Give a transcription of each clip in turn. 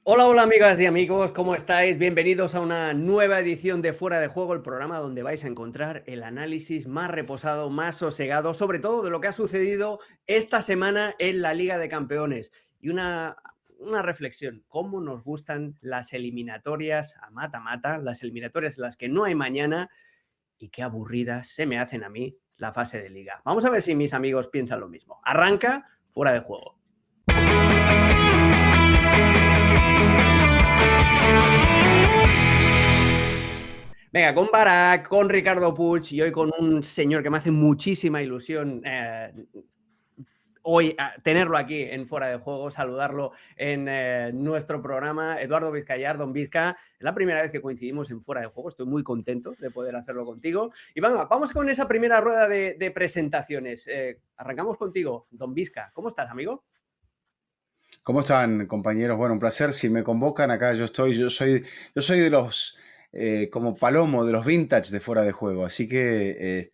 Hola, hola amigas y amigos, ¿cómo estáis? Bienvenidos a una nueva edición de Fuera de Juego, el programa donde vais a encontrar el análisis más reposado, más sosegado, sobre todo de lo que ha sucedido esta semana en la Liga de Campeones. Y una reflexión, ¿cómo nos gustan las eliminatorias a mata-mata, las eliminatorias en las que no hay mañana y qué aburridas se me hacen a mí la fase de Liga? Vamos a ver si mis amigos piensan lo mismo. Arranca Fuera de Juego. Venga, con Barak, con Ricardo Puig y hoy con un señor que me hace muchísima ilusión hoy tenerlo aquí en Fuera de Juego, saludarlo en nuestro programa, Eduardo Vizcayar, Don Vizca. Es la primera vez que coincidimos en Fuera de Juego, estoy muy contento de poder hacerlo contigo. Y vamos con esa primera rueda de presentaciones. Arrancamos contigo, Don Vizca. ¿Cómo estás, amigo? ¿Cómo están, compañeros? Bueno, un placer. Si me convocan acá, yo estoy. Yo soy de los como Palomo, de los vintage de Fuera de Juego. Así que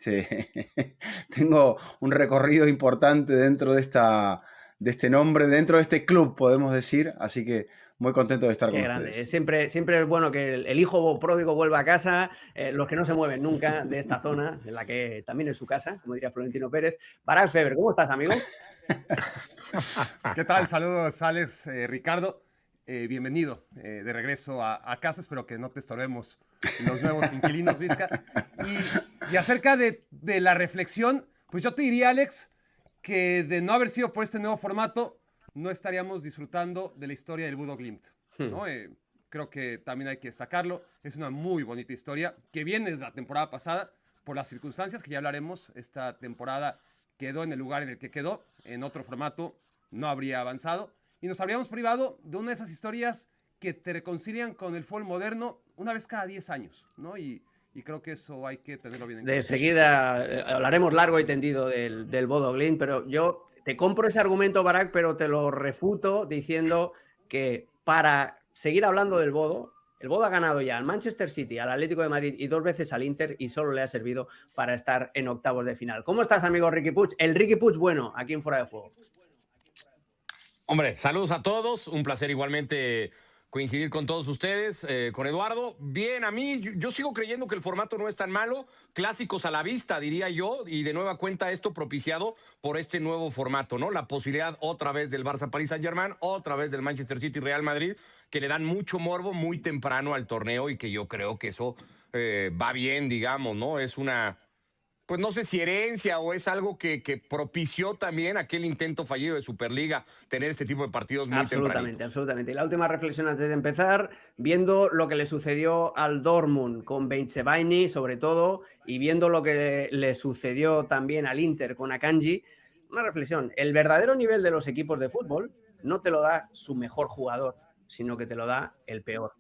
tengo un recorrido importante dentro de este nombre, dentro de este club, podemos decir. Así que muy contento de estar Qué con grande. ustedes. Siempre es bueno que el hijo pródigo vuelva a casa, los que no se mueven nunca de esta zona, de la que también es su casa, como diría Florentino Pérez. Barak Feber, ¿cómo estás, amigo? ¿Qué tal? Saludos, Alex, Ricardo. Bienvenido de regreso a casa. Espero que no te estorbemos los nuevos inquilinos, Vizca. Y acerca de la reflexión, pues yo te diría, Alex, que de no haber sido por este nuevo formato, no estaríamos disfrutando de la historia del Bodo Glimt, ¿no? Creo que también hay que destacarlo. Es una muy bonita historia que viene desde la temporada pasada, por las circunstancias que ya hablaremos. Esta temporada quedó en el lugar en el que quedó, en otro formato no habría avanzado y nos habríamos privado de una de esas historias que te reconcilian con el fútbol moderno una vez cada 10 años, ¿no? Y creo que eso hay que tenerlo bien en De cuenta. seguida hablaremos largo y tendido del Bodo Glimt, pero yo te compro ese argumento, Barak, pero te lo refuto diciendo que para seguir hablando del Bodo, el Bodo ha ganado ya al Manchester City, al Atlético de Madrid y 2 veces al Inter y solo le ha servido para estar en octavos de final. ¿Cómo estás, amigo Riqui Puig? El Riqui Puig bueno, aquí en Fuera de Juego. Hombre, saludos a todos. Un placer igualmente coincidir con todos ustedes, con Eduardo. Bien, a mí yo sigo creyendo que el formato no es tan malo. Clásicos a la vista, diría yo, y de nueva cuenta esto propiciado por este nuevo formato, ¿no? La posibilidad otra vez del Barça París Saint-Germain, otra vez del Manchester City Real Madrid, que le dan mucho morbo muy temprano al torneo y que yo creo que eso va bien, digamos, ¿no? Es una, pues no sé si herencia o es algo que propició también aquel intento fallido de Superliga, tener este tipo de partidos muy Absolutamente, tempranitos. absolutamente. Y la última reflexión antes de empezar, viendo lo que le sucedió al Dortmund con Bensebaini, sobre todo, y viendo lo que le sucedió también al Inter con Akanji, una reflexión. El verdadero nivel de los equipos de fútbol no te lo da su mejor jugador, sino que te lo da el peor,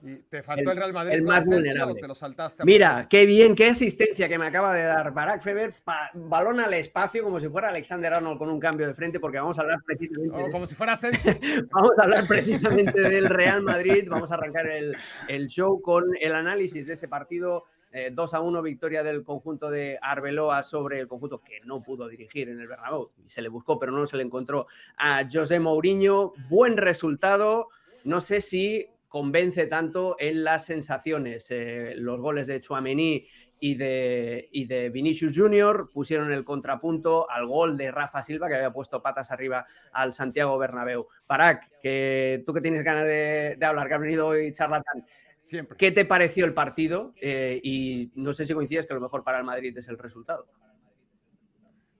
¿Y te faltó el Real el Madrid con más Asensio o vulnerable. te lo saltaste a Mira, propósito? qué bien, qué asistencia que me acaba de dar Barak Feber, balón al espacio como si fuera Alexander Arnold con un cambio de frente, porque vamos a hablar precisamente Oh, como si fuera Asensio. vamos a hablar precisamente del Real Madrid. Vamos a arrancar el show con el análisis de este partido. 2-1 victoria del conjunto de Arbeloa sobre el conjunto que no pudo dirigir en el Bernabéu. Se le buscó, pero no se le encontró a José Mourinho. Buen resultado. No sé si convence tanto en las sensaciones. Los goles de Tchouaméni y de Vinicius Junior pusieron el contrapunto al gol de Rafa Silva, que había puesto patas arriba al Santiago Bernabéu. Barak, que tú que tienes ganas de hablar, que has venido hoy charlatán, Siempre. ¿qué te pareció el partido? Y no sé si coincides que lo mejor para el Madrid es el resultado.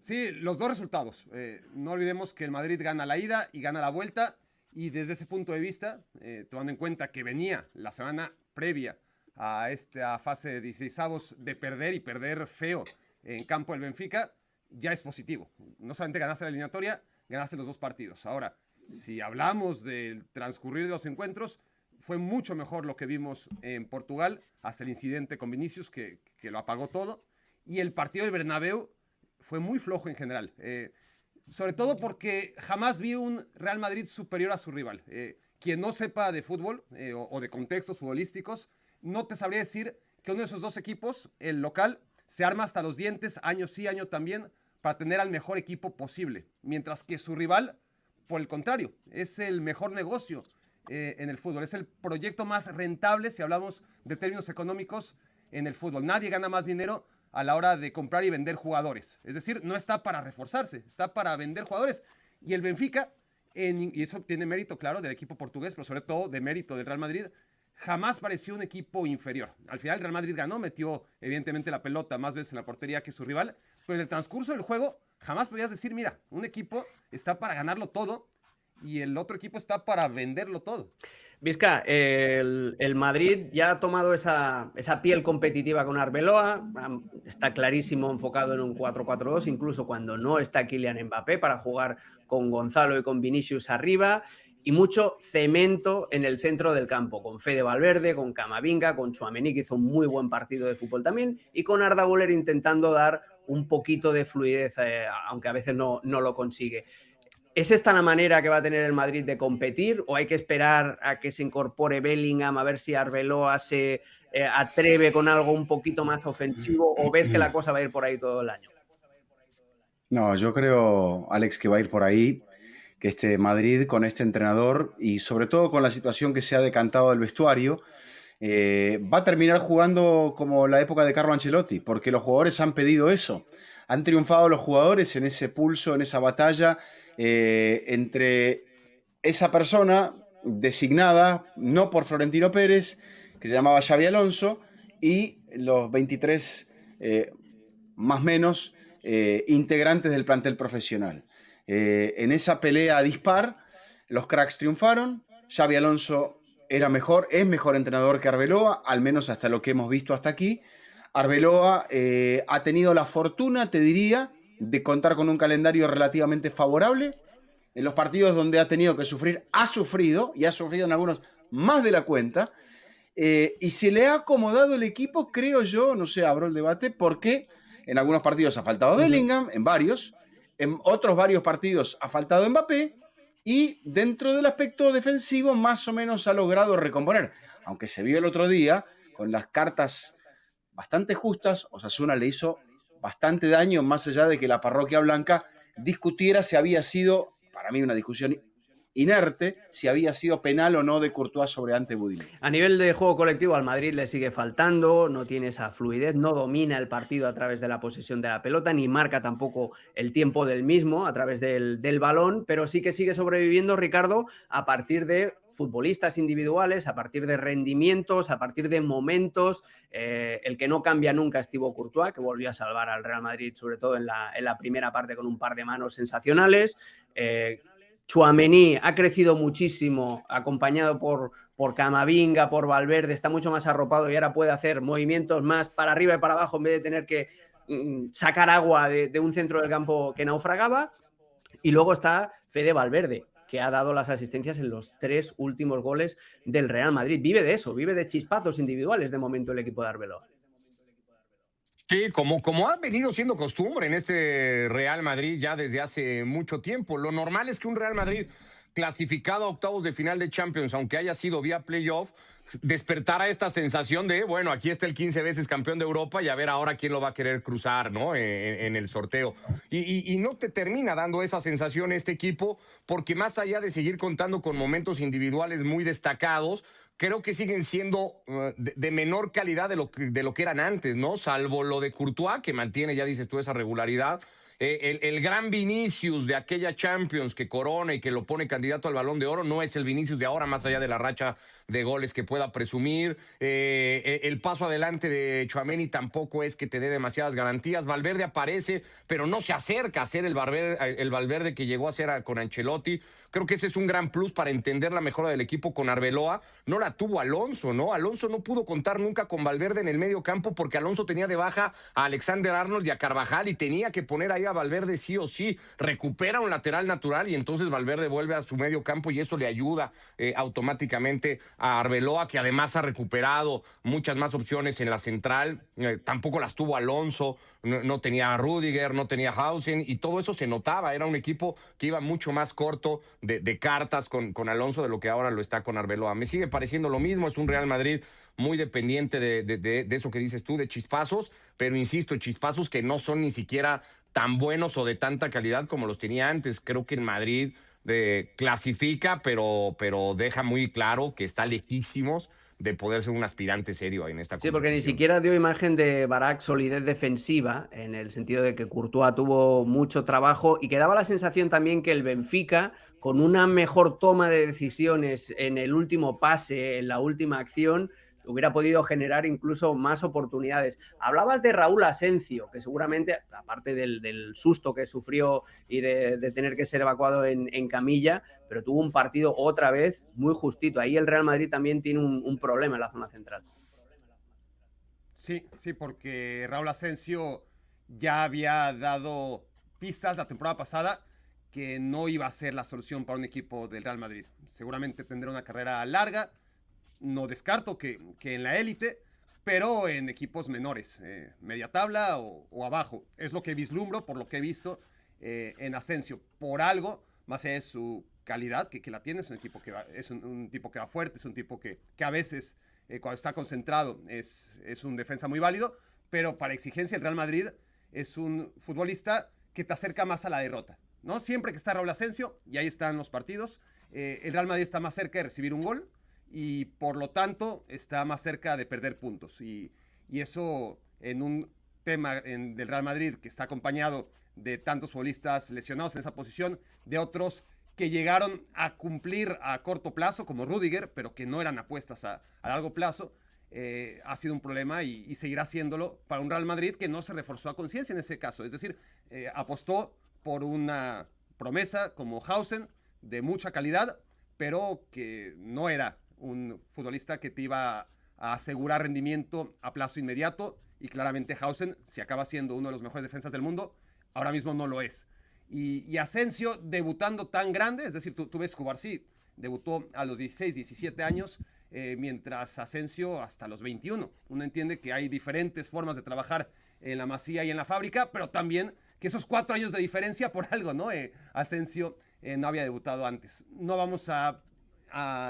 Sí, los dos resultados. No olvidemos que el Madrid gana la ida y gana la vuelta. Y desde ese punto de vista, tomando en cuenta que venía la semana previa a esta fase de 16avos de perder y perder feo en campo del Benfica, ya es positivo. No solamente ganaste la eliminatoria, ganaste los dos partidos. Ahora, si hablamos del transcurrir de los encuentros, fue mucho mejor lo que vimos en Portugal, hasta el incidente con Vinicius, que lo apagó todo. Y el partido del Bernabéu fue muy flojo en general. Sobre todo porque jamás vi un Real Madrid superior a su rival. Quien no sepa de fútbol o de contextos futbolísticos, no te sabría decir que uno de esos dos equipos, el local, se arma hasta los dientes, año sí, año también, para tener al mejor equipo posible. Mientras que su rival, por el contrario, es el mejor negocio. en el fútbol. Es el proyecto más rentable, si hablamos de términos económicos, en el fútbol. Nadie gana más dinero a la hora de comprar y vender jugadores. Es decir, no está para reforzarse, está para vender jugadores. Y el Benfica, y eso tiene mérito, claro, del equipo portugués, pero sobre todo de mérito del Real Madrid, jamás pareció un equipo inferior. Al final el Real Madrid ganó, metió evidentemente la pelota más veces en la portería que su rival, pero en el transcurso del juego jamás podías decir, mira, un equipo está para ganarlo todo y el otro equipo está para venderlo todo. Vizca, el Madrid ya ha tomado esa piel competitiva con Arbeloa, está clarísimo enfocado en un 4-4-2, incluso cuando no está Kylian Mbappé, para jugar con Gonzalo y con Vinicius arriba, y mucho cemento en el centro del campo, con Fede Valverde, con Camavinga, con Tchouaméni, que hizo un muy buen partido de fútbol también, y con Arda Güler intentando dar un poquito de fluidez, aunque a veces no lo consigue. ¿Es esta la manera que va a tener el Madrid de competir o hay que esperar a que se incorpore Bellingham, a ver si Arbeloa se atreve con algo un poquito más ofensivo, o ves que la cosa va a ir por ahí todo el año? No, yo creo, Alex, que va a ir por ahí, que este Madrid con este entrenador y sobre todo con la situación que se ha decantado del vestuario, va a terminar jugando como la época de Carlo Ancelotti, porque los jugadores han pedido eso. Han triunfado los jugadores en ese pulso, en esa batalla, entre esa persona designada, no por Florentino Pérez, que se llamaba Xabi Alonso, y los 23 más menos integrantes del plantel profesional. En esa pelea a dispar, los cracks triunfaron. Xabi Alonso era mejor, es mejor entrenador que Arbeloa, al menos hasta lo que hemos visto hasta aquí. Arbeloa ha tenido la fortuna, te diría, de contar con un calendario relativamente favorable. En los partidos donde ha tenido que sufrir, ha sufrido, y ha sufrido en algunos más de la cuenta. Y se le ha acomodado el equipo, creo yo, no sé, abro el debate, porque en algunos partidos ha faltado Bellingham, en varios, en otros varios partidos ha faltado Mbappé, y dentro del aspecto defensivo más o menos ha logrado recomponer. Aunque se vio el otro día, con las cartas bastante justas, Osasuna le hizo bastante daño, más allá de que la parroquia blanca discutiera si había sido, para mí una discusión inerte, si había sido penal o no de Courtois sobre Ante Budimir. A nivel de juego colectivo al Madrid le sigue faltando, no tiene esa fluidez, no domina el partido a través de la posesión de la pelota, ni marca tampoco el tiempo del mismo a través del balón, pero sí que sigue sobreviviendo, Ricardo, a partir de futbolistas individuales, a partir de rendimientos, a partir de momentos. El que no cambia nunca es Thibaut Courtois, que volvió a salvar al Real Madrid, sobre todo en la primera parte, con un par de manos sensacionales. Tchouaméni ha crecido muchísimo, acompañado por Camavinga, por Valverde, está mucho más arropado y ahora puede hacer movimientos más para arriba y para abajo en vez de tener que sacar agua de un centro del campo que naufragaba. Y luego está Fede Valverde, que ha dado las asistencias en los 3 últimos goles del Real Madrid. Vive de eso, vive de chispazos individuales de momento el equipo de Arbeloa. Sí, como ha venido siendo costumbre en este Real Madrid ya desde hace mucho tiempo. Lo normal es que un Real Madrid clasificado a octavos de final de Champions, aunque haya sido vía playoff, despertara esta sensación de, bueno, aquí está el 15 veces campeón de Europa y a ver ahora quién lo va a querer cruzar, ¿no? En el sorteo. Y no te termina dando esa sensación este equipo, porque más allá de seguir contando con momentos individuales muy destacados, creo que siguen siendo de menor calidad de lo que eran antes, ¿no? Salvo lo de Courtois, que mantiene, ya dices tú, esa regularidad. El gran Vinicius de aquella Champions que corona y que lo pone candidato al Balón de Oro no es el Vinicius de ahora, más allá de la racha de goles que pueda presumir. El paso adelante de Tchouaméni tampoco es que te dé demasiadas garantías. Valverde aparece, pero no se acerca a ser el Valverde que llegó a ser con Ancelotti. Creo que ese es un gran plus para entender la mejora del equipo con Arbeloa. No la tuvo Alonso, ¿no? Alonso no pudo contar nunca con Valverde en el medio campo porque Alonso tenía de baja a Alexander Arnold y a Carvajal y tenía que poner ahí a Valverde sí o sí. Recupera un lateral natural y entonces Valverde vuelve a su medio campo y eso le ayuda automáticamente a Arbeloa, que además ha recuperado muchas más opciones en la central. Tampoco las tuvo Alonso, no tenía a Rüdiger, no tenía a Hausen y todo eso se notaba. Era un equipo que iba mucho más corto de cartas con Alonso de lo que ahora lo está con Arbeloa. Me sigue pareciendo lo mismo, es un Real Madrid muy dependiente de eso que dices tú, de chispazos, pero insisto, chispazos que no son ni siquiera tan buenos o de tanta calidad como los tenía antes. Creo que en Madrid clasifica, pero deja muy claro que está lejísimos de poder ser un aspirante serio en esta Sí, porque ni competición. siquiera dio imagen de Barak solidez defensiva, en el sentido de que Courtois tuvo mucho trabajo y que daba la sensación también que el Benfica, con una mejor toma de decisiones en el último pase, en la última acción, hubiera podido generar incluso más oportunidades. Hablabas de Raúl Asencio, que seguramente, aparte del susto que sufrió y de tener que ser evacuado en camilla, pero tuvo un partido otra vez muy justito. Ahí el Real Madrid también tiene un problema en la zona central. Sí, sí, porque Raúl Asensio ya había dado pistas la temporada pasada que no iba a ser la solución para un equipo del Real Madrid. Seguramente tendrá una carrera larga, no descarto que en la élite, pero en equipos menores, media tabla o abajo. Es lo que vislumbro por lo que he visto en Asensio. Por algo, más allá de su calidad, que la tiene, es un equipo que va, es un tipo que va fuerte, es un tipo que a veces, cuando está concentrado, es un defensa muy válido, pero para exigencia el Real Madrid es un futbolista que te acerca más a la derrota, ¿no? Siempre que está Raúl Asensio, y ahí están los partidos, el Real Madrid está más cerca de recibir un gol y por lo tanto está más cerca de perder puntos. Y eso en un tema del Real Madrid que está acompañado de tantos futbolistas lesionados en esa posición, de otros que llegaron a cumplir a corto plazo, como Rüdiger, pero que no eran apuestas a largo plazo, ha sido un problema y seguirá siéndolo para un Real Madrid que no se reforzó a conciencia en ese caso. Es decir, apostó por una promesa como Hausen de mucha calidad, pero que no era un futbolista que te iba a asegurar rendimiento a plazo inmediato, y claramente Hausen, si acaba siendo uno de los mejores defensas del mundo, ahora mismo no lo es. Y Asensio debutando tan grande, es decir, tú ves Cubarsí, debutó a los 16, 17 años, mientras Asensio hasta los 21. Uno entiende que hay diferentes formas de trabajar en la Masía y en la fábrica, pero también que esos 4 años de diferencia por algo, ¿no? Asensio no había debutado antes. No vamos a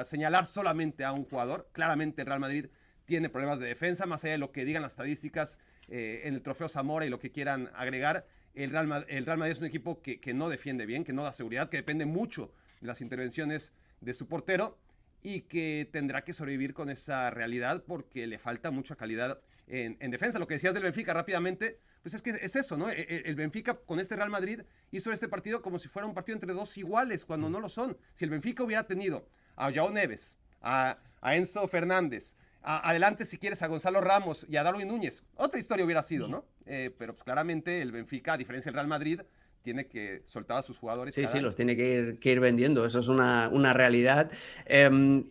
señalar solamente a un jugador. Claramente el Real Madrid tiene problemas de defensa, más allá de lo que digan las estadísticas en el trofeo Zamora y lo que quieran agregar. El Real Madrid es un equipo que no defiende bien, que no da seguridad, que depende mucho de las intervenciones de su portero y que tendrá que sobrevivir con esa realidad porque le falta mucha calidad en defensa. Lo que decías del Benfica rápidamente, pues es que es eso, ¿no? El Benfica con este Real Madrid hizo este partido como si fuera un partido entre dos iguales, cuando no lo son. Si el Benfica hubiera tenido a João Neves, a Enzo Fernández, adelante si quieres a Gonzalo Ramos y a Darwin Núñez, otra historia hubiera sido, ¿no? Pero pues claramente el Benfica, a diferencia del Real Madrid, tiene que soltar a sus jugadores. Sí, sí, los tiene que ir vendiendo, eso es una realidad.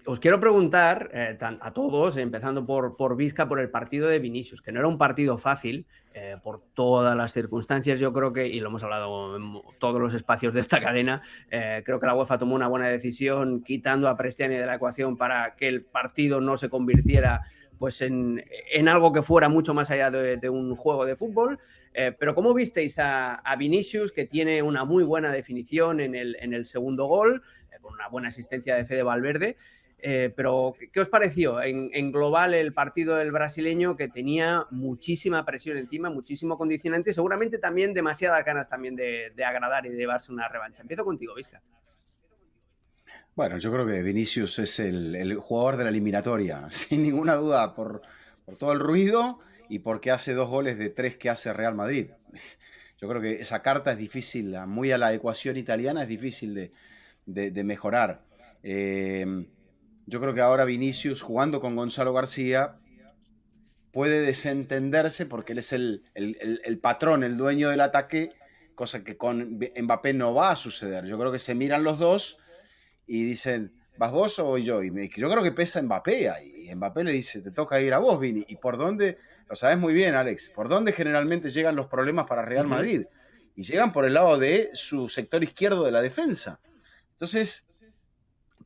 Os quiero preguntar a todos, empezando por Vizca, por el partido de Vinicius, que no era un partido fácil, por todas las circunstancias, yo creo que, y lo hemos hablado en todos los espacios de esta cadena, creo que la UEFA tomó una buena decisión quitando a Prestiani de la ecuación para que el partido no se convirtiera pues en algo que fuera mucho más allá de un juego de fútbol. Pero ¿cómo visteis a Vinicius, que tiene una muy buena definición en el segundo gol, con una buena asistencia de Fede Valverde? Pero ¿qué os pareció en global el partido del brasileño, que tenía muchísima presión encima, muchísimo condicionante y seguramente también demasiadas ganas también de agradar y de llevarse una revancha? Empiezo contigo, Vizca. Bueno, yo creo que Vinicius es el jugador de la eliminatoria, sin ninguna duda, por todo el ruido y porque hace 2 goles de 3 que hace Real Madrid. Yo creo que esa carta es difícil, muy a la ecuación italiana, es difícil de mejorar. Yo creo que ahora Vinicius, jugando con Gonzalo García, puede desentenderse porque él es el patrón, el dueño del ataque, cosa que con Mbappé no va a suceder. Yo creo que se miran los dos y dicen, ¿vas vos o voy yo? Y yo creo que pesa Mbappé ahí. Y Mbappé le dice, te toca ir a vos, Vini. ¿Y por dónde? Lo sabes muy bien, Alex. ¿Por dónde generalmente llegan los problemas para Real Madrid? Y llegan por el lado de su sector izquierdo de la defensa. Entonces,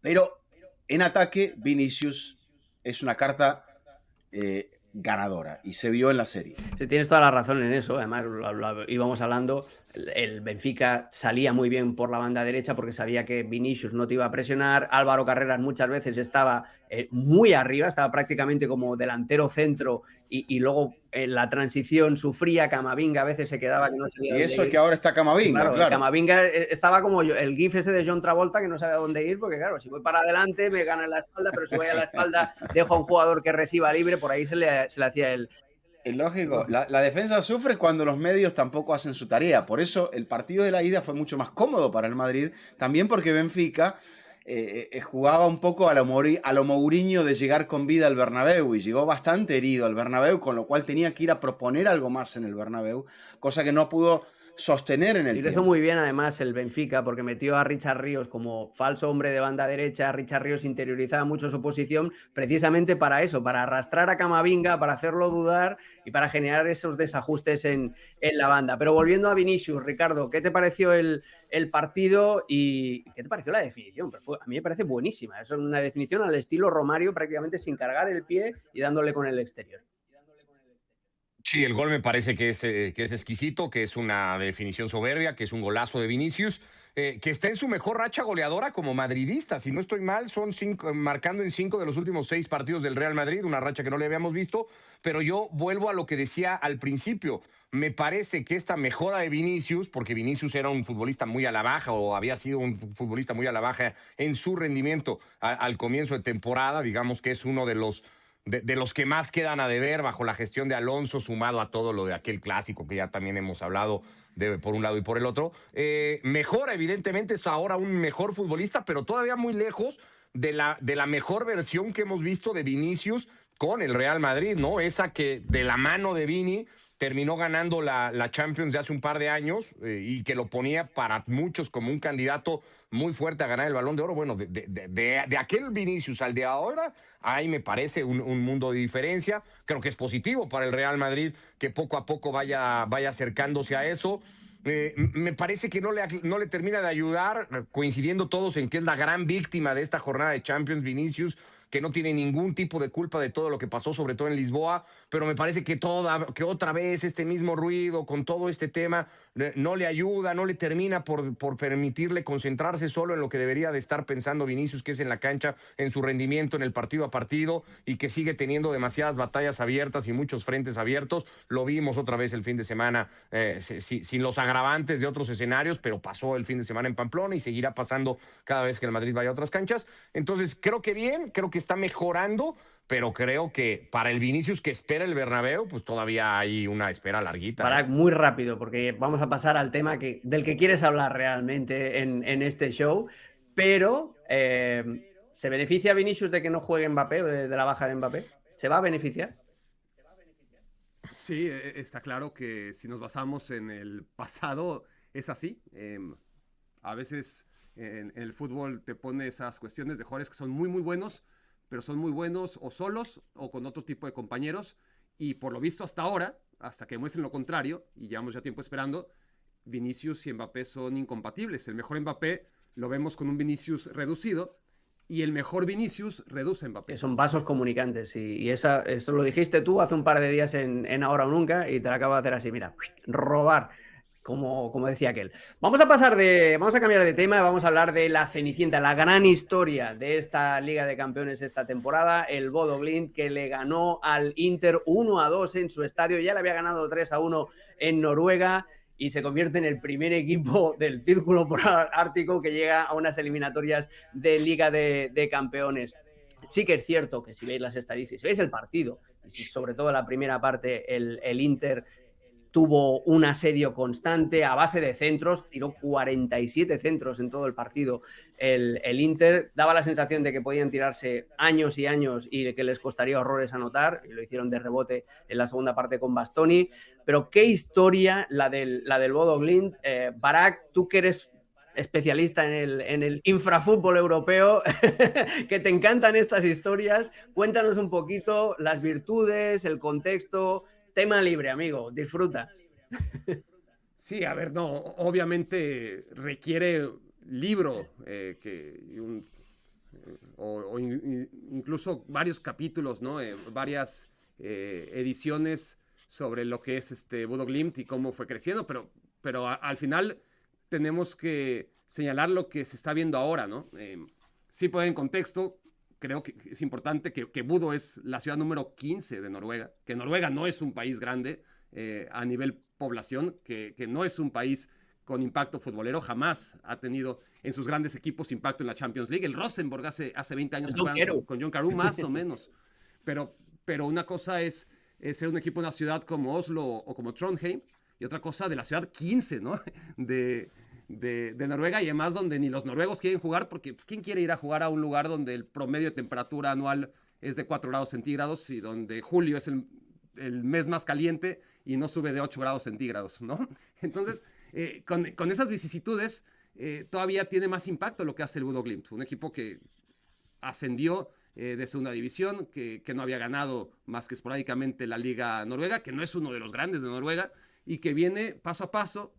pero en ataque, Vinicius es una carta ganadora y se vio en la serie. Sí, tienes toda la razón en eso. Además, íbamos hablando, el Benfica salía muy bien por la banda derecha porque sabía que Vinicius no te iba a presionar. Álvaro Carreras muchas veces estaba muy arriba, estaba prácticamente como delantero centro y luego en la transición sufría, Camavinga a veces se quedaba que no sabía Y dónde eso es ir. que ahora está Camavinga, claro. Camavinga estaba como yo, el gif ese de John Travolta que no sabe a dónde ir, porque claro, si voy para adelante me gana la espalda, pero si voy a la espalda dejo a un jugador que reciba libre, por ahí se le hacía el... Es lógico, la defensa sufre cuando los medios tampoco hacen su tarea. Por eso el partido de la ida fue mucho más cómodo para el Madrid, también porque Benfica jugaba un poco a lo Mourinho de llegar con vida al Bernabéu y llegó bastante herido al Bernabéu, con lo cual tenía que ir a proponer algo más en el Bernabéu, cosa que no pudo sostener en el Y lo hizo tiempo. muy bien además el Benfica, porque metió a Richard Ríos como falso hombre de banda derecha. Richard Ríos interiorizaba mucho su posición precisamente para eso, para arrastrar a Camavinga, para hacerlo dudar y para generar esos desajustes en la banda. Pero volviendo a Vinicius, Ricardo, ¿qué te pareció el partido y qué te pareció la definición? A mí me parece buenísima. Es una definición al estilo Romario, prácticamente sin cargar el pie y dándole con el exterior. Sí, el gol me parece que es exquisito, que es una definición soberbia, que es un golazo de Vinicius, que está en su mejor racha goleadora como madridista. Si no estoy mal, son marcando en 5 de los últimos 6 partidos del Real Madrid, una racha que no le habíamos visto, pero yo vuelvo a lo que decía al principio. Me parece que esta mejora de Vinicius, porque Vinicius era un futbolista muy a la baja o había sido un futbolista muy a la baja en su rendimiento al comienzo de temporada, digamos que es uno de los que más quedan a deber bajo la gestión de Alonso, sumado a todo lo de aquel clásico que ya también hemos hablado por un lado y por el otro. Mejora, evidentemente, es ahora un mejor futbolista, pero todavía muy lejos de la mejor versión que hemos visto de Vinicius con el Real Madrid, ¿no? Esa que de la mano de Vini terminó ganando la Champions de hace un par de años y que lo ponía para muchos como un candidato muy fuerte a ganar el Balón de Oro. Bueno, de aquel Vinicius al de ahora, ahí me parece un mundo de diferencia. Creo que es positivo para el Real Madrid que poco a poco vaya acercándose a eso. Me parece que no le termina de ayudar, coincidiendo todos en que es la gran víctima de esta jornada de Champions, Vinicius, que no tiene ningún tipo de culpa de todo lo que pasó, sobre todo en Lisboa, pero me parece que otra vez este mismo ruido con todo este tema no le ayuda, no le termina por permitirle concentrarse solo en lo que debería de estar pensando Vinicius, que es en la cancha, en su rendimiento, en el partido a partido, y que sigue teniendo demasiadas batallas abiertas y muchos frentes abiertos. Lo vimos otra vez el fin de semana, sin los agravantes de otros escenarios, pero pasó el fin de semana en Pamplona y seguirá pasando cada vez que el Madrid vaya a otras canchas. Entonces, creo que está mejorando, pero creo que para el Vinicius que espera el Bernabéu, pues todavía hay una espera larguita. Barak, muy rápido, porque vamos a pasar al tema del que quieres hablar realmente en este show, pero ¿se beneficia Vinicius de que no juegue Mbappé, de la baja de Mbappé? ¿Se va a beneficiar? Sí, está claro que si nos basamos en el pasado, es así. A veces en el fútbol te pone esas cuestiones de jugadores que son muy, muy buenos, pero son muy buenos o solos o con otro tipo de compañeros. Y por lo visto hasta ahora, hasta que muestren lo contrario, y llevamos ya tiempo esperando, Vinicius y Mbappé son incompatibles. El mejor Mbappé lo vemos con un Vinicius reducido y el mejor Vinicius reduce a Mbappé. Son vasos comunicantes y eso lo dijiste tú hace un par de días en Ahora o Nunca y te lo acabo de hacer así, mira, robar. Como decía aquel. Vamos a cambiar de tema, vamos a hablar de la Cenicienta, la gran historia de esta Liga de Campeones esta temporada, el Bodo Glimt, que le ganó al Inter 1-2 en su estadio, ya le había ganado 3-1 en Noruega y se convierte en el primer equipo del Círculo Polar Ártico que llega a unas eliminatorias de Liga de Campeones. Sí que es cierto que si veis las estadísticas, si veis el partido, y si sobre todo la primera parte el Inter tuvo un asedio constante a base de centros, tiró 47 centros en todo el partido. El Inter daba la sensación de que podían tirarse años y años y de que les costaría horrores anotar, y lo hicieron de rebote en la segunda parte con Bastoni. Pero qué historia la del Bodo Glimt. Barak, tú que eres especialista en el infrafútbol europeo, que te encantan estas historias, cuéntanos un poquito las virtudes, el contexto. Tema libre, amigo, disfruta. Sí, a ver, no, obviamente requiere libro incluso varios capítulos, ¿no? Varias ediciones sobre lo que es Bodo Glimt y cómo fue creciendo, pero al final tenemos que señalar lo que se está viendo ahora, ¿no? Sí poner en contexto creo que es importante que Bodø es la ciudad número 15 de Noruega, que Noruega no es un país grande a nivel población, que no es un país con impacto futbolero, jamás ha tenido en sus grandes equipos impacto en la Champions League. El Rosenborg hace 20 años con John Carew, más o menos. Pero una cosa es ser un equipo de una ciudad como Oslo o como Trondheim, y otra cosa de la ciudad 15, ¿no? de Noruega, y además donde ni los noruegos quieren jugar, porque ¿quién quiere ir a jugar a un lugar donde el promedio de temperatura anual es de 4 grados centígrados y donde julio es el mes más caliente y no sube de 8 grados centígrados, ¿no? Entonces, con esas vicisitudes, todavía tiene más impacto lo que hace el Bodø Glimt, un equipo que ascendió de segunda división, que no había ganado más que esporádicamente la Liga Noruega, que no es uno de los grandes de Noruega, y que viene paso a paso,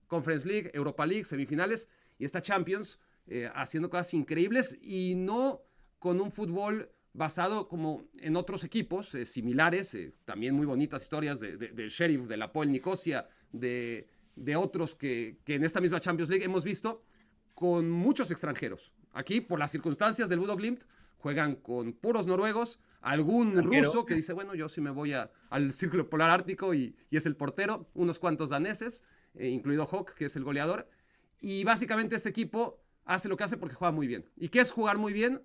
Conference League, Europa League, semifinales, y esta Champions, haciendo cosas increíbles, y no con un fútbol basado como en otros equipos similares, también muy bonitas historias del Sheriff, del Apoel Nicosia, de otros que en esta misma Champions League hemos visto con muchos extranjeros. Aquí, por las circunstancias del Bodø Glimt, juegan con puros noruegos, algún ruso que dice, bueno, yo sí me voy al Círculo Polar Ártico y es el portero, unos cuantos daneses, incluido Hawk, que es el goleador, y básicamente este equipo hace lo que hace porque juega muy bien. ¿Y qué es jugar muy bien?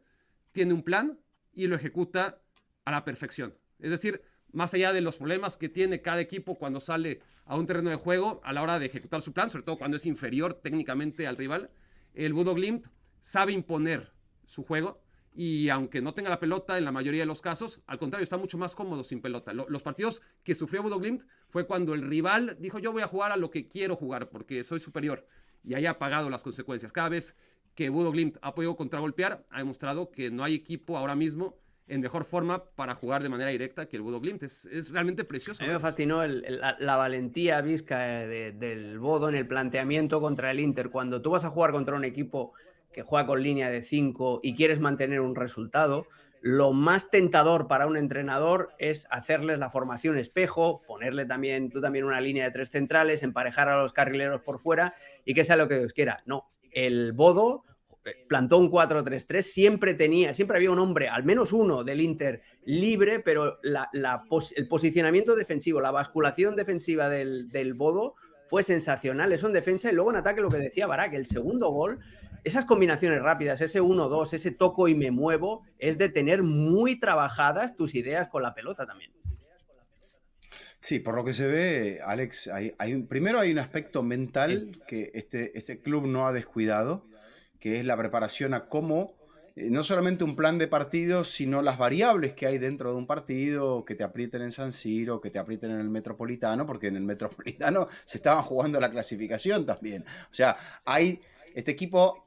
Tiene un plan y lo ejecuta a la perfección. Es decir, más allá de los problemas que tiene cada equipo cuando sale a un terreno de juego a la hora de ejecutar su plan, sobre todo cuando es inferior técnicamente al rival, el Bodø Glimt sabe imponer su juego, y aunque no tenga la pelota en la mayoría de los casos, al contrario, está mucho más cómodo sin pelota. Los partidos que sufrió Bodø Glimt fue cuando el rival dijo, yo voy a jugar a lo que quiero jugar porque soy superior, y ahí ha pagado las consecuencias. Cada vez que Bodø Glimt ha podido contragolpear, ha demostrado que no hay equipo ahora mismo en mejor forma para jugar de manera directa que el Bodø Glimt. Es realmente precioso. A mí me fascinó la valentía visca del Bodø en el planteamiento contra el Inter. Cuando tú vas a jugar contra un equipo que juega con línea de 5 y quieres mantener un resultado, lo más tentador para un entrenador es hacerles la formación espejo, ponerle tú también una línea de 3 centrales, emparejar a los carrileros por fuera y que sea lo que Dios quiera. No, el Bodø plantó un 4-3-3, siempre había un hombre, al menos uno del Inter libre, pero el posicionamiento defensivo, la basculación defensiva del Bodø fue sensacional, eso en defensa, y luego en ataque lo que decía Barak, el segundo gol, esas combinaciones rápidas, ese 1-2, ese toco y me muevo, es de tener muy trabajadas tus ideas con la pelota también. Sí, por lo que se ve, Alex, primero hay un aspecto mental que este club no ha descuidado, que es la preparación a cómo, no solamente un plan de partido, sino las variables que hay dentro de un partido, que te aprieten en San Siro, que te aprieten en el Metropolitano, porque en el Metropolitano se estaban jugando la clasificación también. O sea, este equipo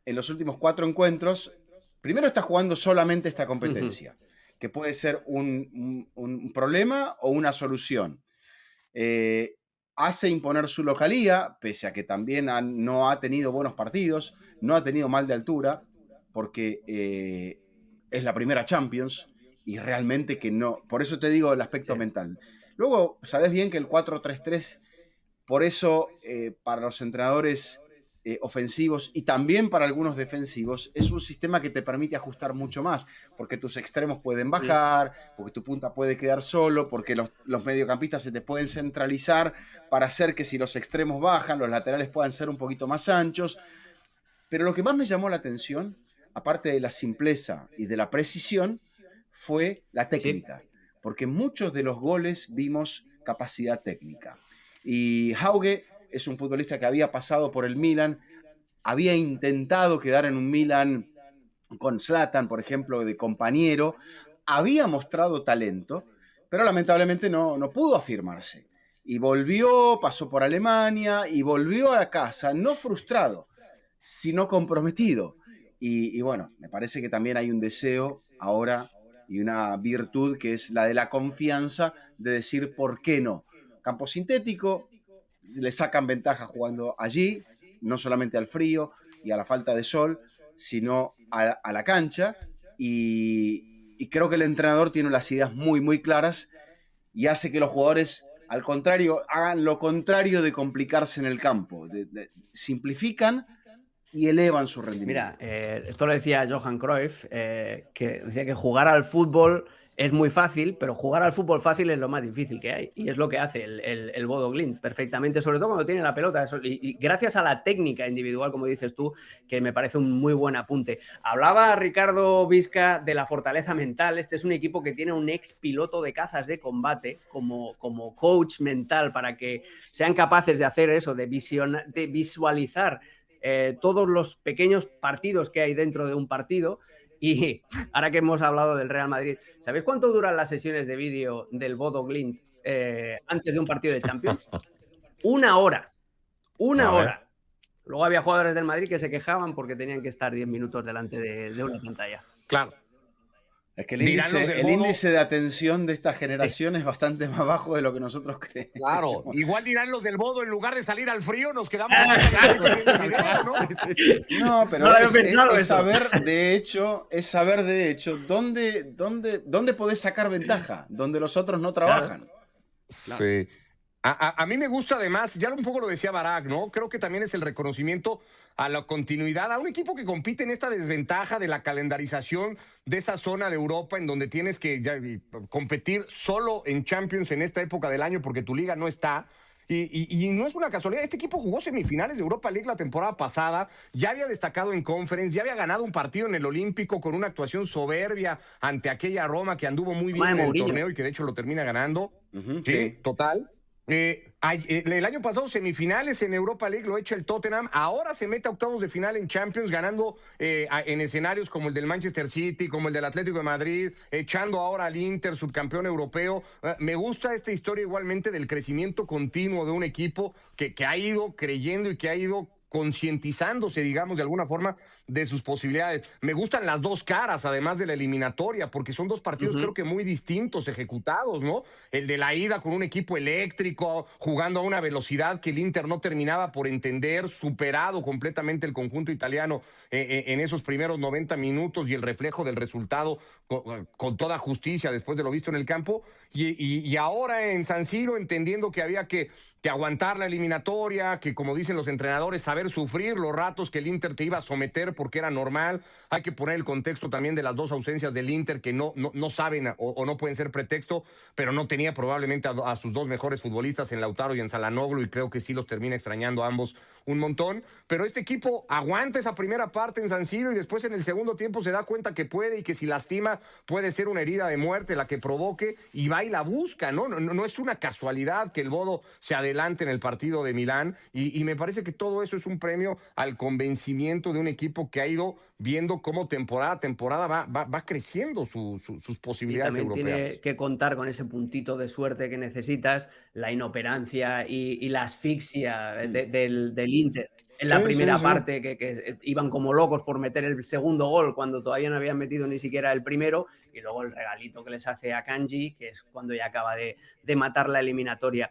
en los últimos 4 encuentros, primero está jugando solamente esta competencia, que puede ser un problema o una solución. Hace imponer su localía, pese a que también no ha tenido buenos partidos, no ha tenido mal de altura, porque es la primera Champions y realmente que no. Por eso te digo el aspecto mental. Luego, sabes bien que el 4-3-3, por eso para los entrenadores ofensivos y también para algunos defensivos, es un sistema que te permite ajustar mucho más, porque tus extremos pueden bajar, porque tu punta puede quedar solo, porque los mediocampistas se te pueden centralizar para hacer que si los extremos bajan, los laterales puedan ser un poquito más anchos. Pero lo que más me llamó la atención, aparte de la simpleza y de la precisión, fue la técnica, porque en muchos de los goles vimos capacidad técnica. Y Hauge es un futbolista que había pasado por el Milan, había intentado quedar en un Milan con Zlatan, por ejemplo, de compañero, había mostrado talento, pero lamentablemente no pudo afirmarse. Y volvió, pasó por Alemania y volvió a casa, no frustrado, sino comprometido. Y bueno, me parece que también hay un deseo ahora y una virtud que es la de la confianza de decir ¿por qué no? Campo sintético, le sacan ventaja jugando allí, no solamente al frío y a la falta de sol, sino a la cancha, y creo que el entrenador tiene las ideas muy, muy claras y hace que los jugadores, al contrario, hagan lo contrario de complicarse en el campo, simplifican y elevan su rendimiento. Mira, esto lo decía Johan Cruyff, que decía que jugar al fútbol es muy fácil, pero jugar al fútbol fácil es lo más difícil que hay. Y es lo que hace el Bodo Glimt perfectamente, sobre todo cuando tiene la pelota. Y gracias a la técnica individual, como dices tú, que me parece un muy buen apunte. Hablaba Ricardo Visca de la fortaleza mental. Este es un equipo que tiene un ex piloto de cazas de combate como coach mental para que sean capaces de hacer eso, de visualizar todos los pequeños partidos que hay dentro de un partido. Y ahora que hemos hablado del Real Madrid, ¿sabéis cuánto duran las sesiones de vídeo del Bodo Glimt antes de un partido de Champions? 1 hora. 1 hora. Luego había jugadores del Madrid que se quejaban porque tenían que estar 10 minutos delante de una pantalla. Claro. Es que el índice de atención de esta generación es bastante más bajo de lo que nosotros creemos. Claro, igual dirán los del Bodo, en lugar de salir al frío, nos quedamos No, pero no es saber de hecho dónde podés sacar ventaja, donde los otros no trabajan. Claro. Sí. A mí me gusta además, ya un poco lo decía Barak, ¿no? Creo que también es el reconocimiento a la continuidad, a un equipo que compite en esta desventaja de la calendarización de esa zona de Europa en donde tienes que competir solo en Champions en esta época del año porque tu liga no está. Y no es una casualidad, este equipo jugó semifinales de Europa League la temporada pasada, ya había destacado en Conference, ya había ganado un partido en el Olímpico con una actuación soberbia ante aquella Roma que anduvo muy bien en el torneo y que de hecho lo termina ganando. Sí, total. El año pasado semifinales en Europa League lo echa el Tottenham, ahora se mete a octavos de final en Champions ganando en escenarios como el del Manchester City, como el del Atlético de Madrid, echando ahora al Inter, subcampeón europeo. Me gusta esta historia igualmente del crecimiento continuo de un equipo que ha ido creyendo y que ha ido concientizándose, digamos, de alguna forma, de sus posibilidades. Me gustan las dos caras, además de la eliminatoria, porque son dos partidos creo que muy distintos ejecutados, ¿no? El de la ida con un equipo eléctrico, jugando a una velocidad que el Inter no terminaba por entender, superado completamente el conjunto italiano en esos primeros 90 minutos y el reflejo del resultado con toda justicia después de lo visto en el campo. Y ahora en San Siro, entendiendo que había que aguantar la eliminatoria, que como dicen los entrenadores, saber sufrir los ratos que el Inter te iba a someter porque era normal. Hay que poner el contexto también de las dos ausencias del Inter que no saben o no pueden ser pretexto, pero no tenía probablemente a sus dos mejores futbolistas en Lautaro y en Çalhanoğlu y creo que sí los termina extrañando a ambos un montón. Pero este equipo aguanta esa primera parte en San Siro y después en el segundo tiempo se da cuenta que puede y que si lastima puede ser una herida de muerte la que provoque y va y la busca, ¿no? No es una casualidad que el Bodo se adelante en el partido de Milán y me parece que todo eso es un premio al convencimiento de un equipo que ha ido viendo cómo temporada a temporada va creciendo sus posibilidades europeas. Tiene que contar con ese puntito de suerte que necesitas, la inoperancia y la asfixia del Inter. En la primera parte, que iban como locos por meter el segundo gol cuando todavía no habían metido ni siquiera el primero, y luego el regalito que les hace a Kanji, que es cuando ya acaba de matar la eliminatoria.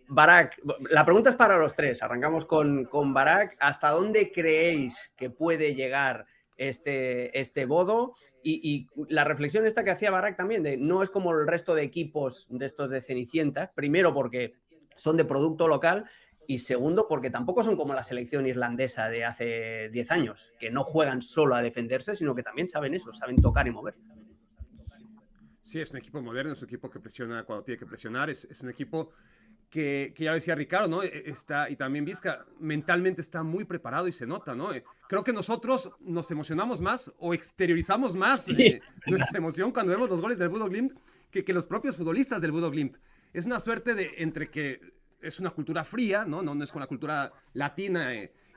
Barak, la pregunta es para los tres. Arrancamos con Barak. ¿Hasta dónde creéis que puede llegar este Bodo? Y la reflexión esta que hacía Barak también, de no es como el resto de equipos de estos de Cenicienta, primero porque son de producto local, y segundo, porque tampoco son como la selección irlandesa de hace 10 años, que no juegan solo a defenderse, sino que también saben eso, saben tocar y mover. Sí, es un equipo moderno, es un equipo que presiona cuando tiene que presionar, es un equipo que ya decía Ricardo, ¿no? Y también Visca, mentalmente está muy preparado y se nota, ¿no? Creo que nosotros nos emocionamos más o exteriorizamos más nuestra emoción cuando vemos los goles del Bodo Glimt que los propios futbolistas del Bodo Glimt. Es una suerte de entre que es una cultura fría, ¿no? No es con la cultura latina.